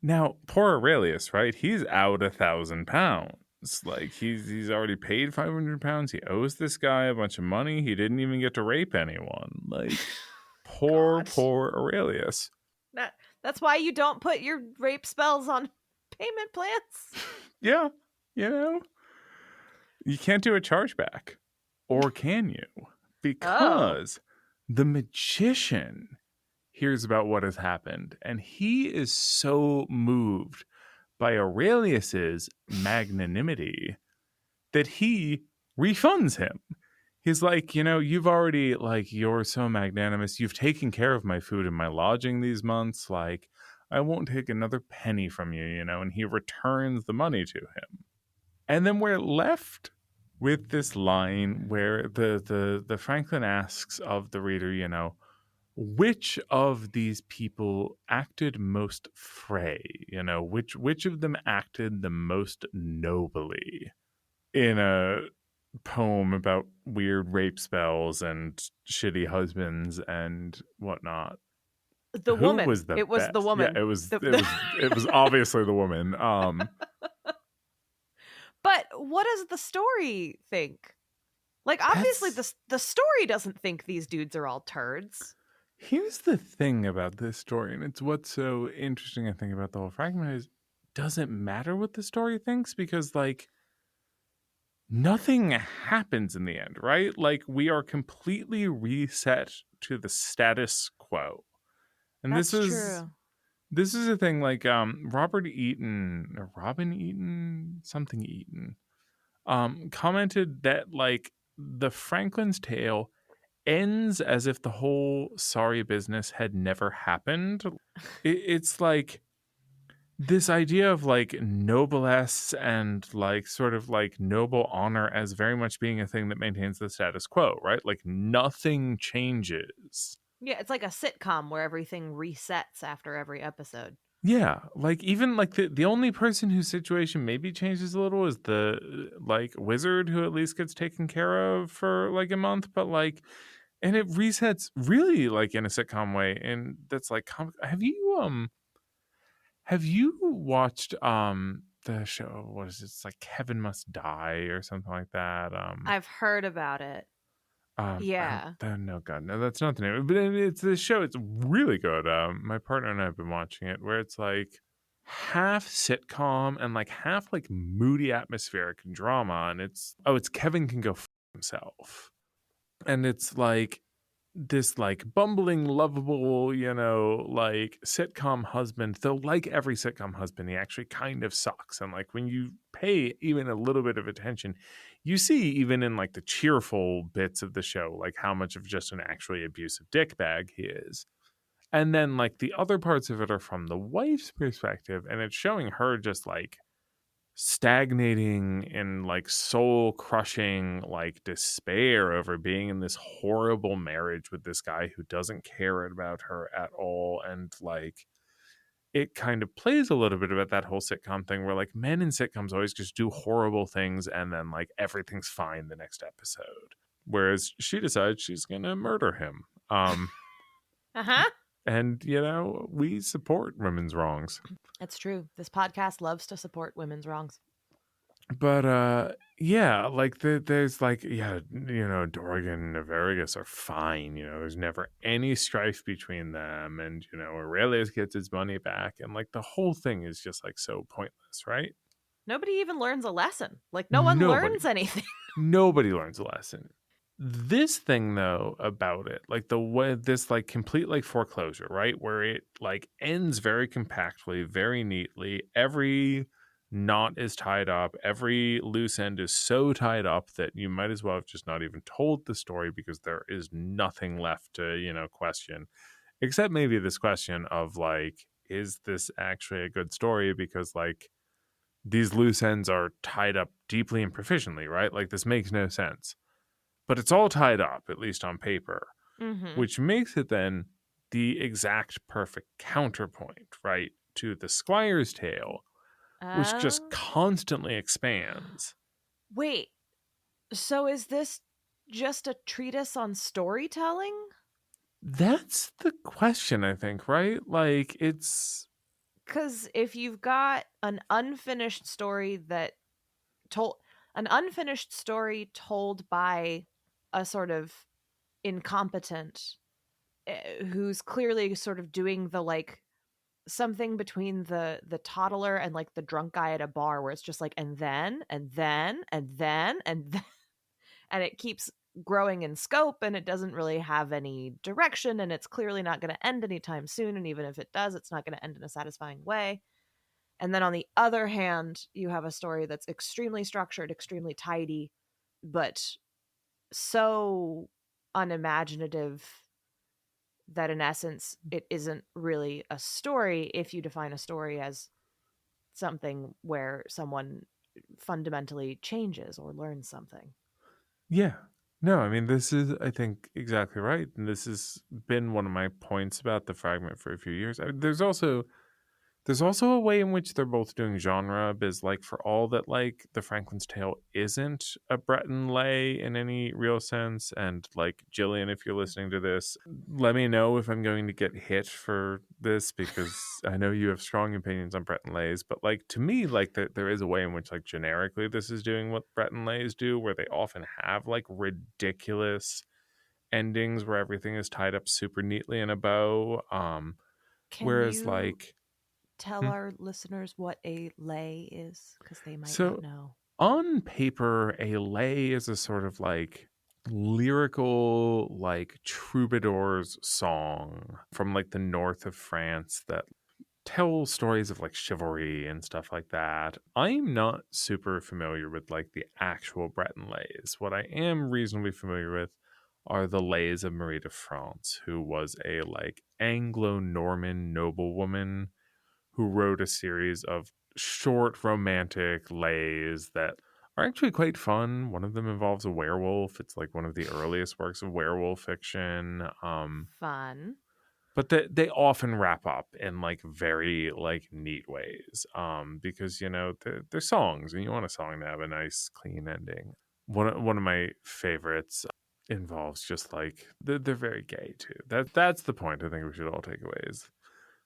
now poor Aurelius, right? He's out £1,000. He's already paid £500. He owes this guy a bunch of money. He didn't even get to rape anyone. Poor Aurelius. That's why you don't put your rape spells on payment plans. Yeah, you can't do a chargeback, or can you? Because the magician hears about what has happened, and he is so moved by Aurelius's magnanimity that he refunds him. He's like, you've already, you're so magnanimous. You've taken care of my food and my lodging these months. I won't take another penny from you, and he returns the money to him. And then we're left with this line where the Franklin asks of the reader, which of these people acted most fray? Which of them acted the most nobly in a poem about weird rape spells and shitty husbands and whatnot? The Who woman. was the It was best? the woman. Yeah, it was obviously the woman. what does the story think? Like, obviously, That's the story doesn't think these dudes are all turds. Here's the thing about this story, and it's what's so interesting, I think, about the whole fragment is doesn't matter what the story thinks because, like, nothing happens in the end, right? Like, we are completely reset to the status quo. And That's true. this is a thing like Robert Eaton or Robin Eaton, something Eaton, commented that like the Franklin's Tale ends as if the whole sorry business had never happened. It's like this idea of like noblesse and like sort of like noble honor as very much being a thing that maintains the status quo, right? Like nothing changes. Yeah, it's like a sitcom where everything resets after every episode. Yeah, like even like the only person whose situation maybe changes a little is the like wizard who at least gets taken care of for like a month, but like and it resets really like in a sitcom way and that's like have you watched the show what is it? It's like Kevin Must Die or something like that. I've heard about it. I Yeah. don't no god no that's not the name but it's this show, it's really good. My partner and I have been watching it where it's like half sitcom and like half like moody atmospheric drama and it's Kevin Can Go Himself and it's like this like bumbling lovable like sitcom husband, though like every sitcom husband he actually kind of sucks and like when you pay even a little bit of attention you see even in like the cheerful bits of the show like how much of just an actually abusive dickbag he is. And then like the other parts of it are from the wife's perspective and it's showing her just like stagnating in like soul crushing like despair over being in this horrible marriage with this guy who doesn't care about her at all. And like it kind of plays a little bit about that whole sitcom thing where like men in sitcoms always just do horrible things and then like everything's fine the next episode, whereas she decides she's gonna murder him. Uh-huh. And we support women's wrongs. It's true. This podcast loves to support women's wrongs. But yeah, like there's like Dorgan and Averagus are fine. There's never any strife between them, and Aurelius gets his money back, and like the whole thing is just like so pointless, right? Nobody even learns a lesson. Like no one learns Nobody, anything. nobody learns a lesson. This thing though about it, like the way this like complete like foreclosure, right, where it like ends very compactly, very neatly. Every knot is tied up. Every loose end is so tied up that you might as well have just not even told the story because there is nothing left to, question. Except maybe this question of like, is this actually a good story? Because like these loose ends are tied up deeply and proficiently, right? Like this makes no sense. But it's all tied up, at least on paper, which makes it then the exact perfect counterpoint, right, to the Squire's Tale, which just constantly expands. Wait, so is this just a treatise on storytelling? That's the question, I think, right? Like, it's... Because if you've got an unfinished story told by a sort of incompetent who's clearly sort of doing the like something between the toddler and like the drunk guy at a bar where it's just like and then and then and then and then and it keeps growing in scope and it doesn't really have any direction and it's clearly not going to end anytime soon, and even if it does it's not going to end in a satisfying way. And then on the other hand you have a story that's extremely structured, extremely tidy, but so unimaginative that in essence it isn't really a story if you define a story as something where someone fundamentally changes or learns something. Yeah. No, I mean, this is, I think, exactly right. And this has been one of my points about the fragment for a few years. There's also There's also a way in which they're both doing genre, because like for all that like the Franklin's Tale isn't a Breton lay in any real sense, and like Jillian, if you're listening to this, let me know if I'm going to get hit for this, because I know you have strong opinions on Breton lays, but like to me, like there is a way in which like generically this is doing what Breton lays do, where they often have like ridiculous endings where everything is tied up super neatly in a bow. Can Whereas you like tell hmm? our listeners what a lay is? Because they might not So know. on paper, a lay is a sort of like lyrical, like troubadour's song from like the north of France that tell stories of like chivalry and stuff like that. I'm not super familiar with like the actual Breton lays. What I am reasonably familiar with are the lays of Marie de France, who was a like Anglo-Norman noblewoman who wrote a series of short romantic lays that are actually quite fun. One of them involves a werewolf. It's like one of the earliest works of werewolf fiction. Fun. But they often wrap up in like very like neat ways, because you know they're songs and you want a song to have a nice clean ending. One of my favorites involves just like they're very gay too. That's the point I think we should all take away is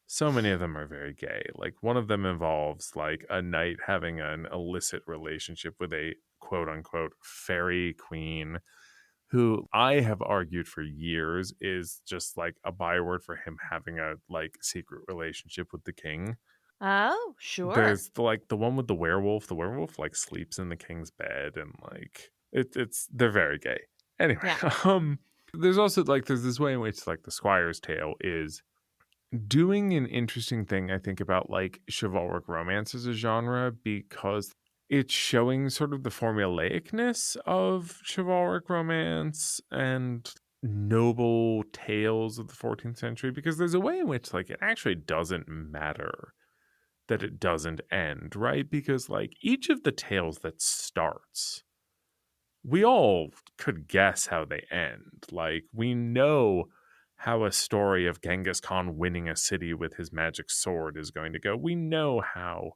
so many of them are very gay. Like one of them involves like a knight having an illicit relationship with a quote unquote fairy queen who I have argued for years is just like a byword for him having a like secret relationship with the king. Oh, sure. There's like the one with the werewolf. The werewolf like sleeps in the king's bed and like it's they're very gay. Anyway, Yeah. there's also like there's this way in which like the Squire's Tale is doing an interesting thing, I think, about like chivalric romance as a genre because it's showing sort of the formulaicness of chivalric romance and noble tales of the 14th century because there's a way in which like it actually doesn't matter that it doesn't end, right? Because like each of the tales that starts, we all could guess how they end. Like we know how a story of Genghis Khan winning a city with his magic sword is going to go. We know how,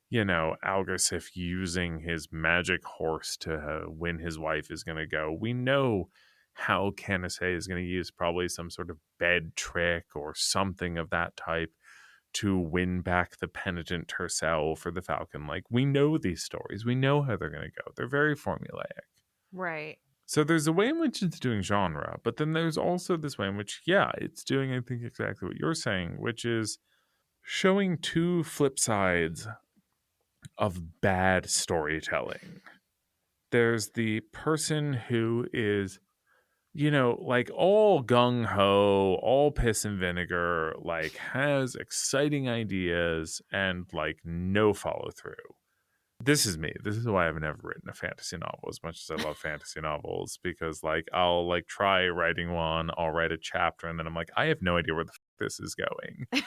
you know, Algersif using his magic horse to win his wife is going to go. We know how Canacé is going to use probably some sort of bed trick or something of that type to win back the penitent Tercel for the Falcon. Like, we know these stories. We know how they're going to go. They're very formulaic. Right. So there's a way in which it's doing genre, but then there's also this way in which, yeah, it's doing, I think, exactly what you're saying, which is showing two flip sides of bad storytelling. There's the person who is, you know, like all gung ho, all piss and vinegar, like has exciting ideas and like no follow through. This is me. This is why I've never written a fantasy novel as much as I love fantasy novels because like I'll like try writing one, I'll write a chapter and then I'm like I have no idea where the this is going.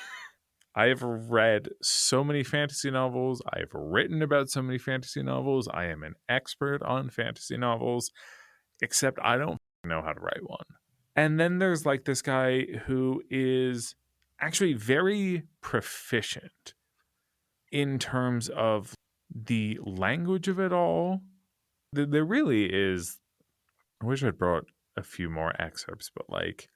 I have read so many fantasy novels. I've written about so many fantasy novels. I am an expert on fantasy novels, except I don't know how to write one. And then there's like this guy who is actually very proficient in terms of the language of it all. There really is. I wish I'd brought a few more excerpts, but like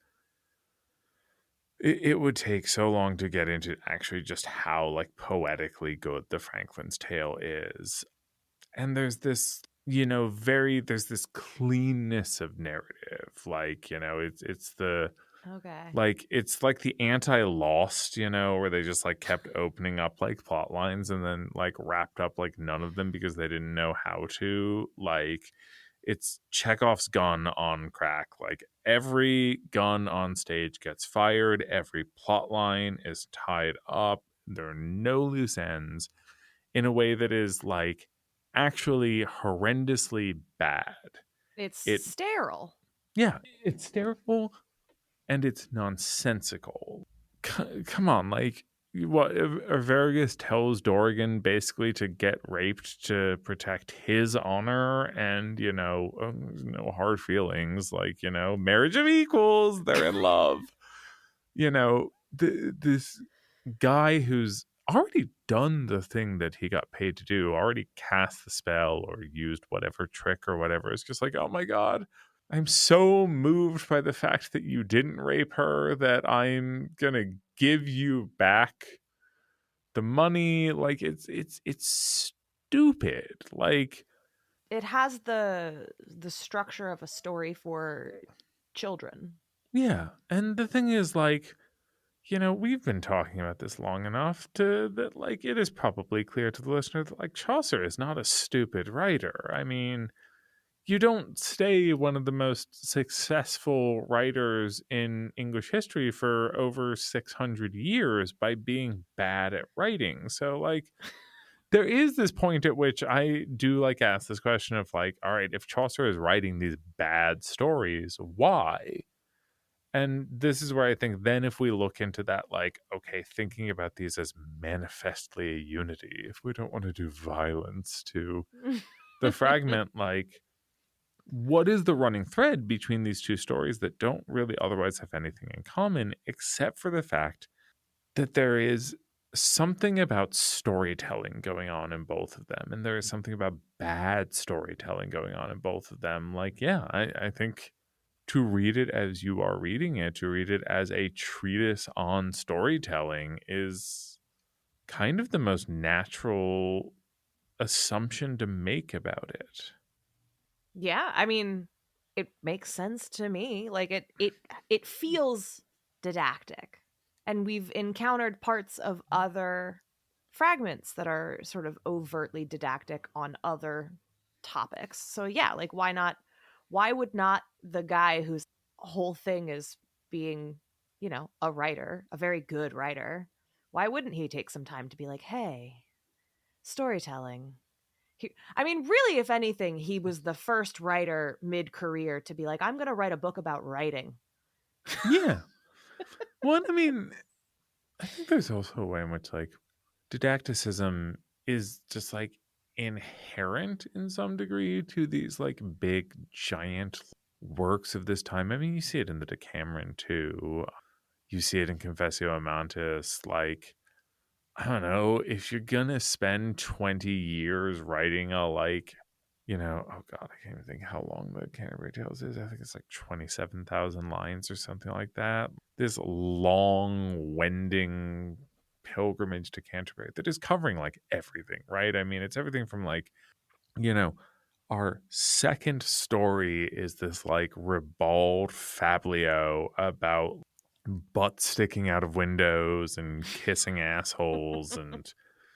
it would take so long to get into actually just how like poetically good the Franklin's Tale is. And there's this, you know, there's this cleanness of narrative. Like, you know, it's the Okay. like it's like the anti-Lost, you know, where they just like kept opening up like plot lines and then like wrapped up like none of them because they didn't know how to. Like it's Chekhov's gun on crack. Like every gun on stage gets fired, every plot line is tied up. There are no loose ends in a way that is like actually horrendously bad. It's It sterile. yeah, it's sterile and it's nonsensical. Come on, like what Vergas tells Dorgan basically to get raped to protect his honor and no hard feelings, like marriage of equals, they're in love. This guy who's already done the thing that he got paid to do, already cast the spell or used whatever trick or whatever. It's just like, oh my God, I'm so moved by the fact that you didn't rape her that I'm going to give you back the money. Like it's stupid. Like, it has the structure of a story for children. yeah. And the thing is, like, we've been talking about this long enough that, like, it is probably clear to the listener that, like, Chaucer is not a stupid writer. I mean, you don't stay one of the most successful writers in English history for over 600 years by being bad at writing. So, like, there is this point at which I do, like, ask this question of, like, all right, if Chaucer is writing these bad stories, why? And this is where I think then if we look into that, like, okay, thinking about these as manifestly a unity, if we don't want to do violence to the fragment, like, what is the running thread between these two stories that don't really otherwise have anything in common, except for the fact that there is something about storytelling going on in both of them, and there is something about bad storytelling going on in both of them. Like, yeah, I think to read it as you are reading it, to read it as a treatise on storytelling, is kind of the most natural assumption to make about it. Yeah, I mean, it makes sense to me. Like it feels didactic. And we've encountered parts of other fragments that are sort of overtly didactic on other topics. So yeah, like why would not the guy whose whole thing is being, a writer, a very good writer, why wouldn't he take some time to be like, "Hey, storytelling, I mean, really, if anything, he was the first writer mid-career to be like, I'm going to write a book about writing." Yeah. Well, I mean, I think there's also a way in which, like, didacticism is just, like, inherent in some degree to these, like, big, giant works of this time. I mean, you see it in the Decameron, too. You see it in Confessio Amantis. Like, I don't know, if you're gonna spend 20 years writing a, like, oh God, I can't even think how long the Canterbury Tales is. I think it's like 27,000 lines or something like that. This long, wending pilgrimage to Canterbury that is covering, like, everything, right? I mean, it's everything from, like, you know, our second story is this, like, ribald fablio about butts sticking out of windows and kissing assholes and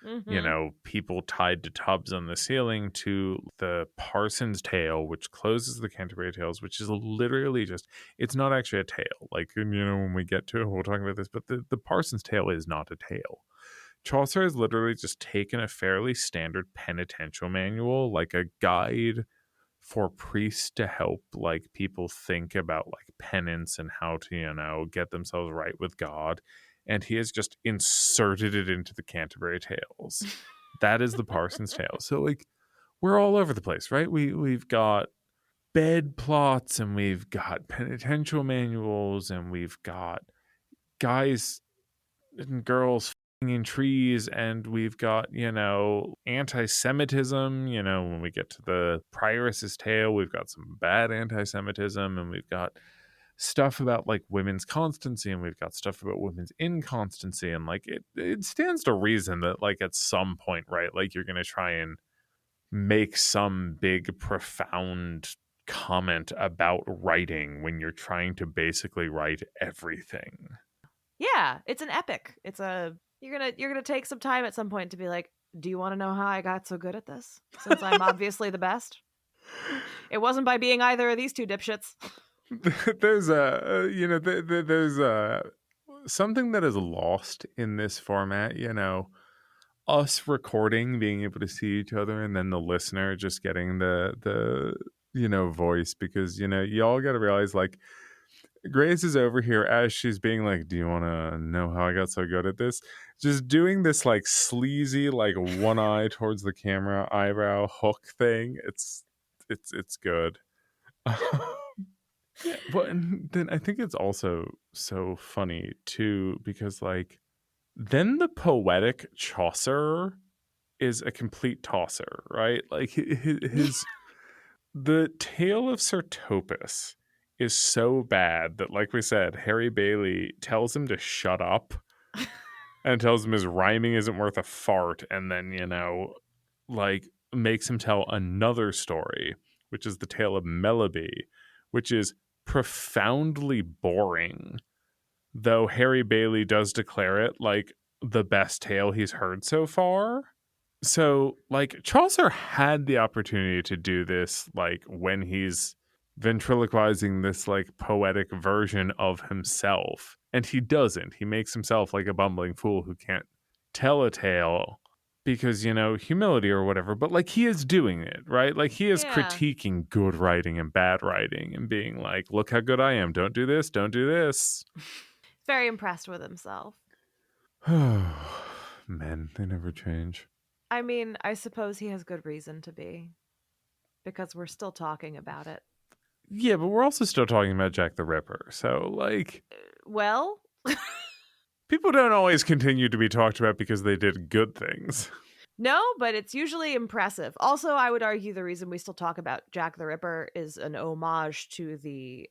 Mm-hmm. people tied to tubs on the ceiling, to the Parson's Tale, which closes the Canterbury Tales, which is literally just, it's not actually a tale. Like, when we get to it, we'll talk about this, but the Parson's Tale is not a tale. Chaucer has literally just taken a fairly standard penitential manual, like a guide for priests to help, like, people think about, like, penance and how to, get themselves right with God. And he has just inserted it into the Canterbury Tales. That is the Parson's Tale. So, like, we're all over the place, right? We've got bed plots, and we've got penitential manuals, and we've got guys and girls in trees, and we've got, anti-Semitism. When we get to the Prioress's Tale, we've got some bad anti-Semitism, and we've got stuff about, like, women's constancy, and we've got stuff about women's inconstancy, and, like, it stands to reason that, like, at some point, right, like, you're gonna try and make some big profound comment about writing when you're trying to basically write everything. Yeah, it's an epic. You're gonna take some time at some point to be like, do you want to know how I got so good at this? Since I'm obviously the best. It wasn't by being either of these two dipshits. There's there's something that is lost in this format, us recording, being able to see each other, and then the listener just getting the voice, because you all got to realize, like, Grace is over here as she's being like, do you want to know how I got so good at this? Just doing this, like, sleazy, like, one eye towards the camera eyebrow hook thing. It's good. Yeah, but and then I think it's also so funny too, because, like, then the poetic Chaucer is a complete tosser, right? Like his the tale of Sir Topus is so bad that, like we said, Harry Bailey tells him to shut up and tells him his rhyming isn't worth a fart, and then, like makes him tell another story, which is the tale of Melody, which is profoundly boring, though Harry Bailey does declare it like the best tale he's heard so far. So, like, Chaucer had the opportunity to do this, like, when he's ventriloquizing this, like, poetic version of himself. And he doesn't. He makes himself like a bumbling fool who can't tell a tale because, humility or whatever. But, like, he is doing it, right? Like, he is critiquing good writing and bad writing and being like, look how good I am. Don't do this. Don't do this. Very impressed with himself. Men, they never change. I mean, I suppose he has good reason to be, because we're still talking about it. Yeah, but we're also still talking about Jack the Ripper. So, like... Well... people don't always continue to be talked about because they did good things. No, but it's usually impressive. Also, I would argue the reason we still talk about Jack the Ripper is an homage to the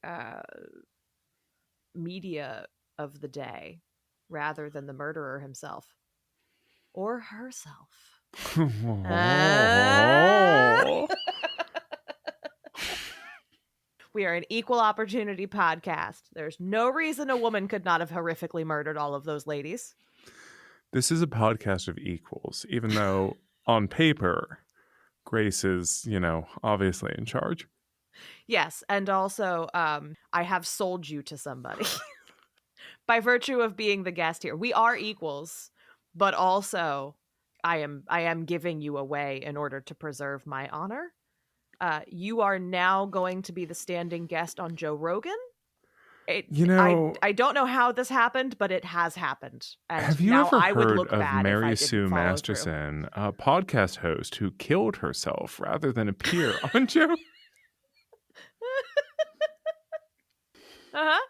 media of the day, rather than the murderer himself. Or herself. We are an equal opportunity podcast. There's no reason a woman could not have horrifically murdered all of those ladies. This is a podcast of equals, even though on paper, Grace is, obviously in charge. Yes, and also I have sold you to somebody by virtue of being the guest here. We are equals, but also I am giving you away in order to preserve my honor. You are now going to be the standing guest on Joe Rogan. I don't know how this happened, but it has happened. And have you now ever I would heard look of bad Mary if I Sue didn't follow Masterson, a podcast host who killed herself rather than appear on Joe?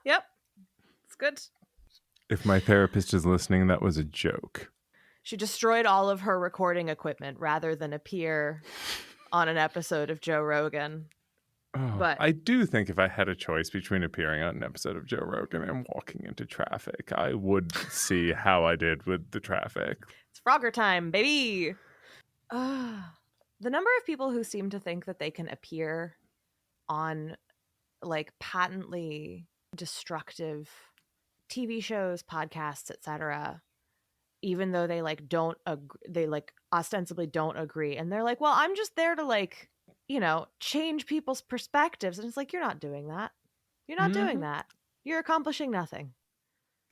Yep. It's good. If my therapist is listening, that was a joke. She destroyed all of her recording equipment rather than appear on an episode of Joe Rogan. Oh, but I do think if I had a choice between appearing on an episode of Joe Rogan and walking into traffic, I would see how I did with the traffic. It's Frogger time, baby. The number of people who seem to think that they can appear on like patently destructive TV shows, podcasts, etc., even though they like don't they like ostensibly don't agree, and they're like, well, I'm just there to like, change people's perspectives. And it's like, you're not doing that. You're not doing that. You're accomplishing nothing.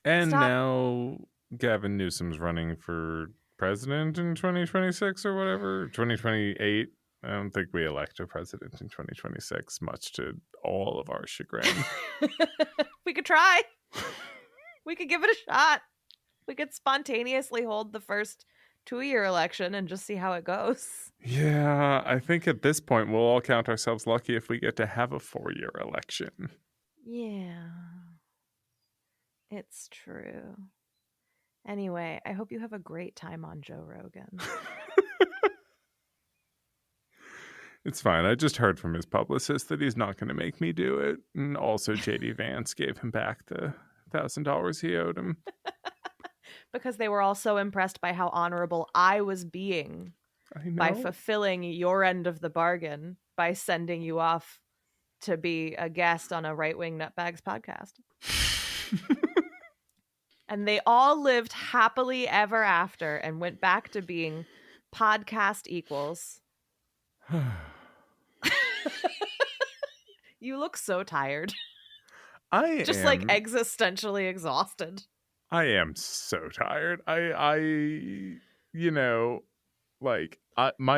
And now Gavin Newsom's running for president in 2026 or whatever, 2028. I don't think we elect a president in 2026, much to all of our chagrin. We could try. We could give it a shot. We could spontaneously hold the first 2-year election and just see how it goes. Yeah, I think at this point we'll all count ourselves lucky if we get to have a 4-year election. Yeah, it's true. Anyway, I hope you have a great time on Joe Rogan. It's fine. I just heard from his publicist that he's not going to make me do it. And also J.D. Vance gave him back the $1,000 he owed him. Because they were all so impressed by how honorable I was being by fulfilling your end of the bargain by sending you off to be a guest on a right-wing nutbags podcast. And they all lived happily ever after and went back to being podcast equals. You look so tired. I just am like existentially exhausted. I am so tired. My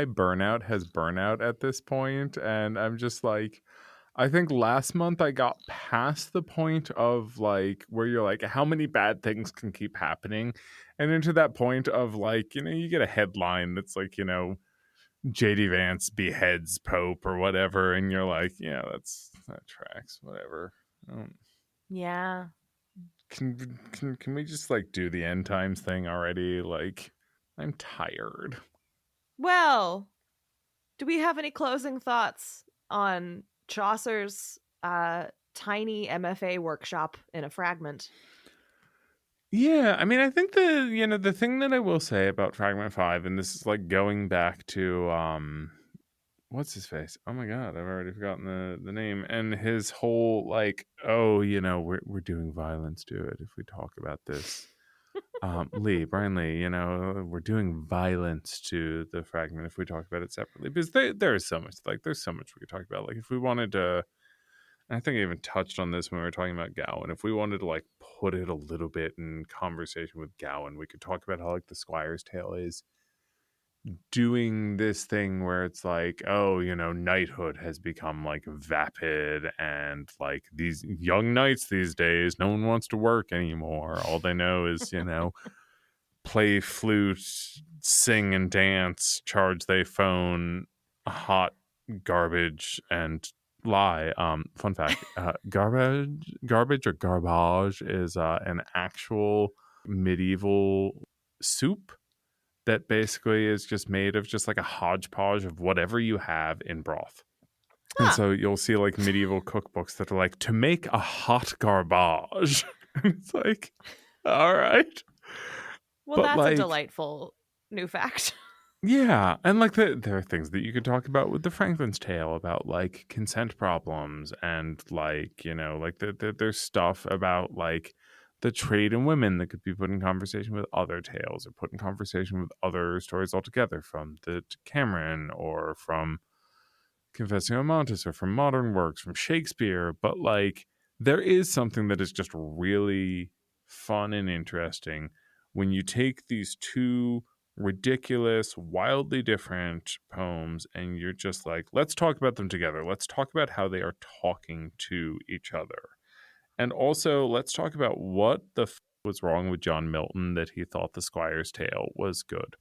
burnout has burnout at this point, and I'm just like, I think last month I got past the point of like where you're like, how many bad things can keep happening, and into that point of like, you get a headline that's like, JD Vance beheads Pope or whatever, and you're like, yeah, that tracks, whatever. Yeah. can we just like do the end times thing already? Like, I'm tired. Well, do we have any closing thoughts on Chaucer's tiny MFA workshop in a fragment? Yeah, I mean, I think the thing that I will say about Fragment 5, and this is like going back to what's his face? Oh my god, I've already forgotten the name. And his whole like, oh, we're doing violence to it if we talk about this. Brian Lee, we're doing violence to the fragment if we talk about it separately. Because there is so much, there's so much we could talk about. Like if we wanted to, and I think I even touched on this when we were talking about Gowan. If we wanted to like put it a little bit in conversation with Gowan, we could talk about how like the Squire's Tale is doing this thing where it's like, oh, knighthood has become like vapid, and like these young knights these days, no one wants to work anymore. All they know is, play flute, sing and dance, charge they phone, hot garbage, and lie. Fun fact, garbage or garbage is an actual medieval soup that basically is just made of just like a hodgepodge of whatever you have in broth. And so you'll see like medieval cookbooks that are like, to make a hot garbage. It's like, all right. Well, But that's like, a delightful new fact. yeah. And like there are things that you could talk about with the Franklin's Tale about like consent problems, and like, like there's stuff about like the trade in women that could be put in conversation with other tales, or put in conversation with other stories altogether, from the Cameron or from Confessio Amantis or from modern works, from Shakespeare. But like there is something that is just really fun and interesting when you take these two ridiculous, wildly different poems and you're just like, let's talk about them together. Let's talk about how they are talking to each other. And also, let's talk about what the was wrong with John Milton that he thought the Squire's Tale was good.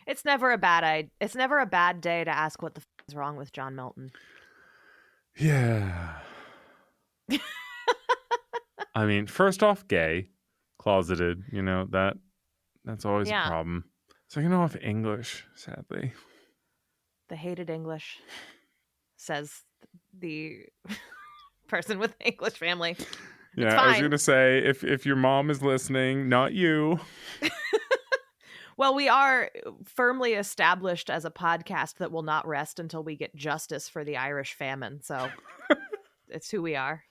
It's never a bad day to ask what the is wrong with John Milton. Yeah. I mean, first off, gay, closeted, that's always a problem. Second off, English, sadly. The hated English, says the person with the English family. Yeah, I was going to say, if your mom is listening, not you. Well, we are firmly established as a podcast that will not rest until we get justice for the Irish famine. So it's who we are.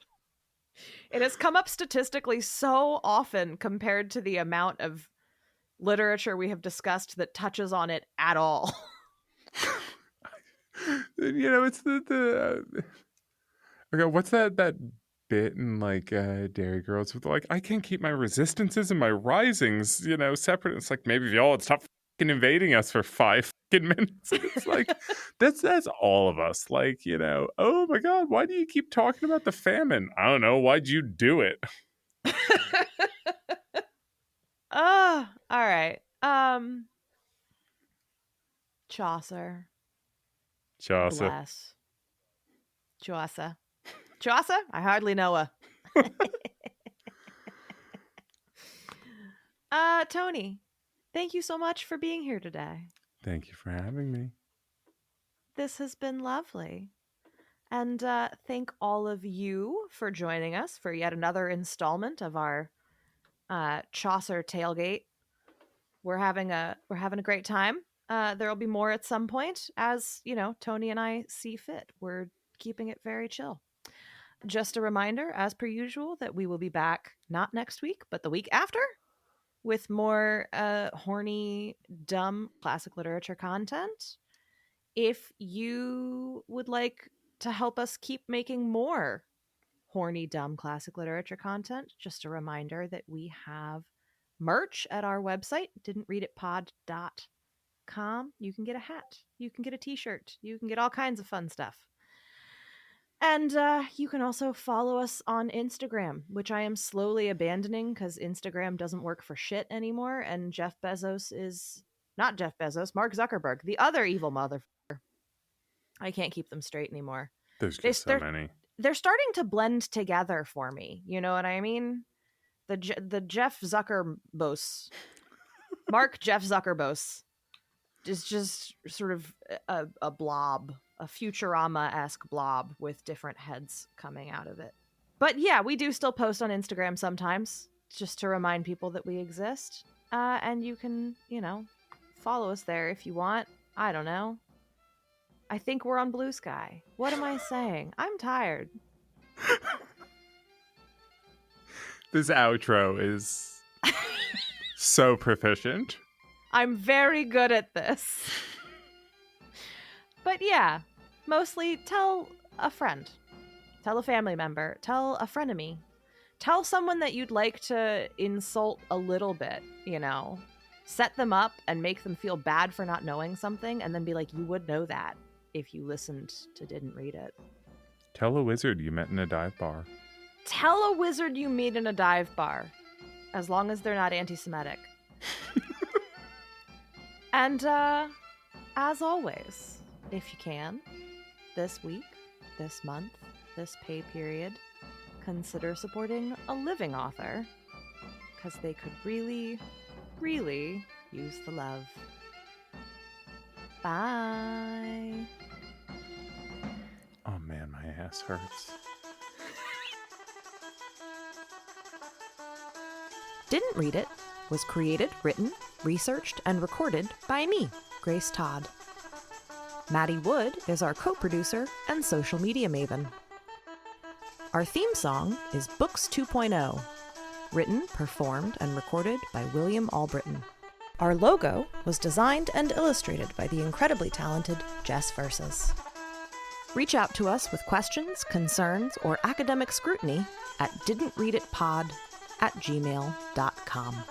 It has come up statistically so often compared to the amount of literature we have discussed that touches on it at all. It's the okay, what's that bit in like Dairy Girls with like, I can't keep my resistances and my risings, separate. It's like, maybe if y'all would stop fucking invading us for 5 minutes. And it's like that's all of us. Like, oh my god, why do you keep talking about the famine? I don't know. Why'd you do it? All right. Chaucer. Bless. Chaucer. I hardly know her. Toni, thank you so much for being here today. Thank you for having me. This has been lovely. And thank all of you for joining us for yet another installment of our Chaucer tailgate. We're having a great time. There'll be more at some point, as Toni and I see fit. We're keeping it very chill. Just a reminder, as per usual, that we will be back not next week, but the week after, with more horny, dumb classic literature content. If you would like to help us keep making more horny, dumb classic literature content, just a reminder that we have merch at our website, didntreaditpod.com. You can get a hat, you can get a t-shirt, you can get all kinds of fun stuff. And you can also follow us on Instagram, which I am slowly abandoning because Instagram doesn't work for shit anymore. And Mark Zuckerberg, the other evil motherfucker. I can't keep them straight anymore. There's just so many. they're starting to blend together for me. You know what I mean? The Jeff Zuckerbos, Mark Jeff Zuckerbos, is just sort of a blob, a Futurama-esque blob with different heads coming out of it. But yeah, we do still post on Instagram sometimes, just to remind people that we exist. And you can, follow us there if you want. I don't know. I think we're on Blue Sky. What am I saying? I'm tired. This outro is so proficient. I'm very good at this. But yeah, mostly tell a friend. Tell a family member. Tell a frenemy. Tell someone that you'd like to insult a little bit, Set them up and make them feel bad for not knowing something, and then be like, you would know that if you listened to Didn't Read It. Tell a wizard you met in a dive bar. Tell a wizard you meet in a dive bar, as long as they're not anti-Semitic. And as always, if you can, this week, this month, this pay period, consider supporting a living author, because they could really, really use the love. Bye. Oh man, my ass hurts. Didn't Read It was created, written, researched, and recorded by me, Grace Todd. Maddie Wood is our co-producer and social media maven. Our theme song is Books 2.0, written, performed, and recorded by William Albritton. Our logo was designed and illustrated by the incredibly talented Jess Versus. Reach out to us with questions, concerns, or academic scrutiny at didntreaditpod@gmail.com.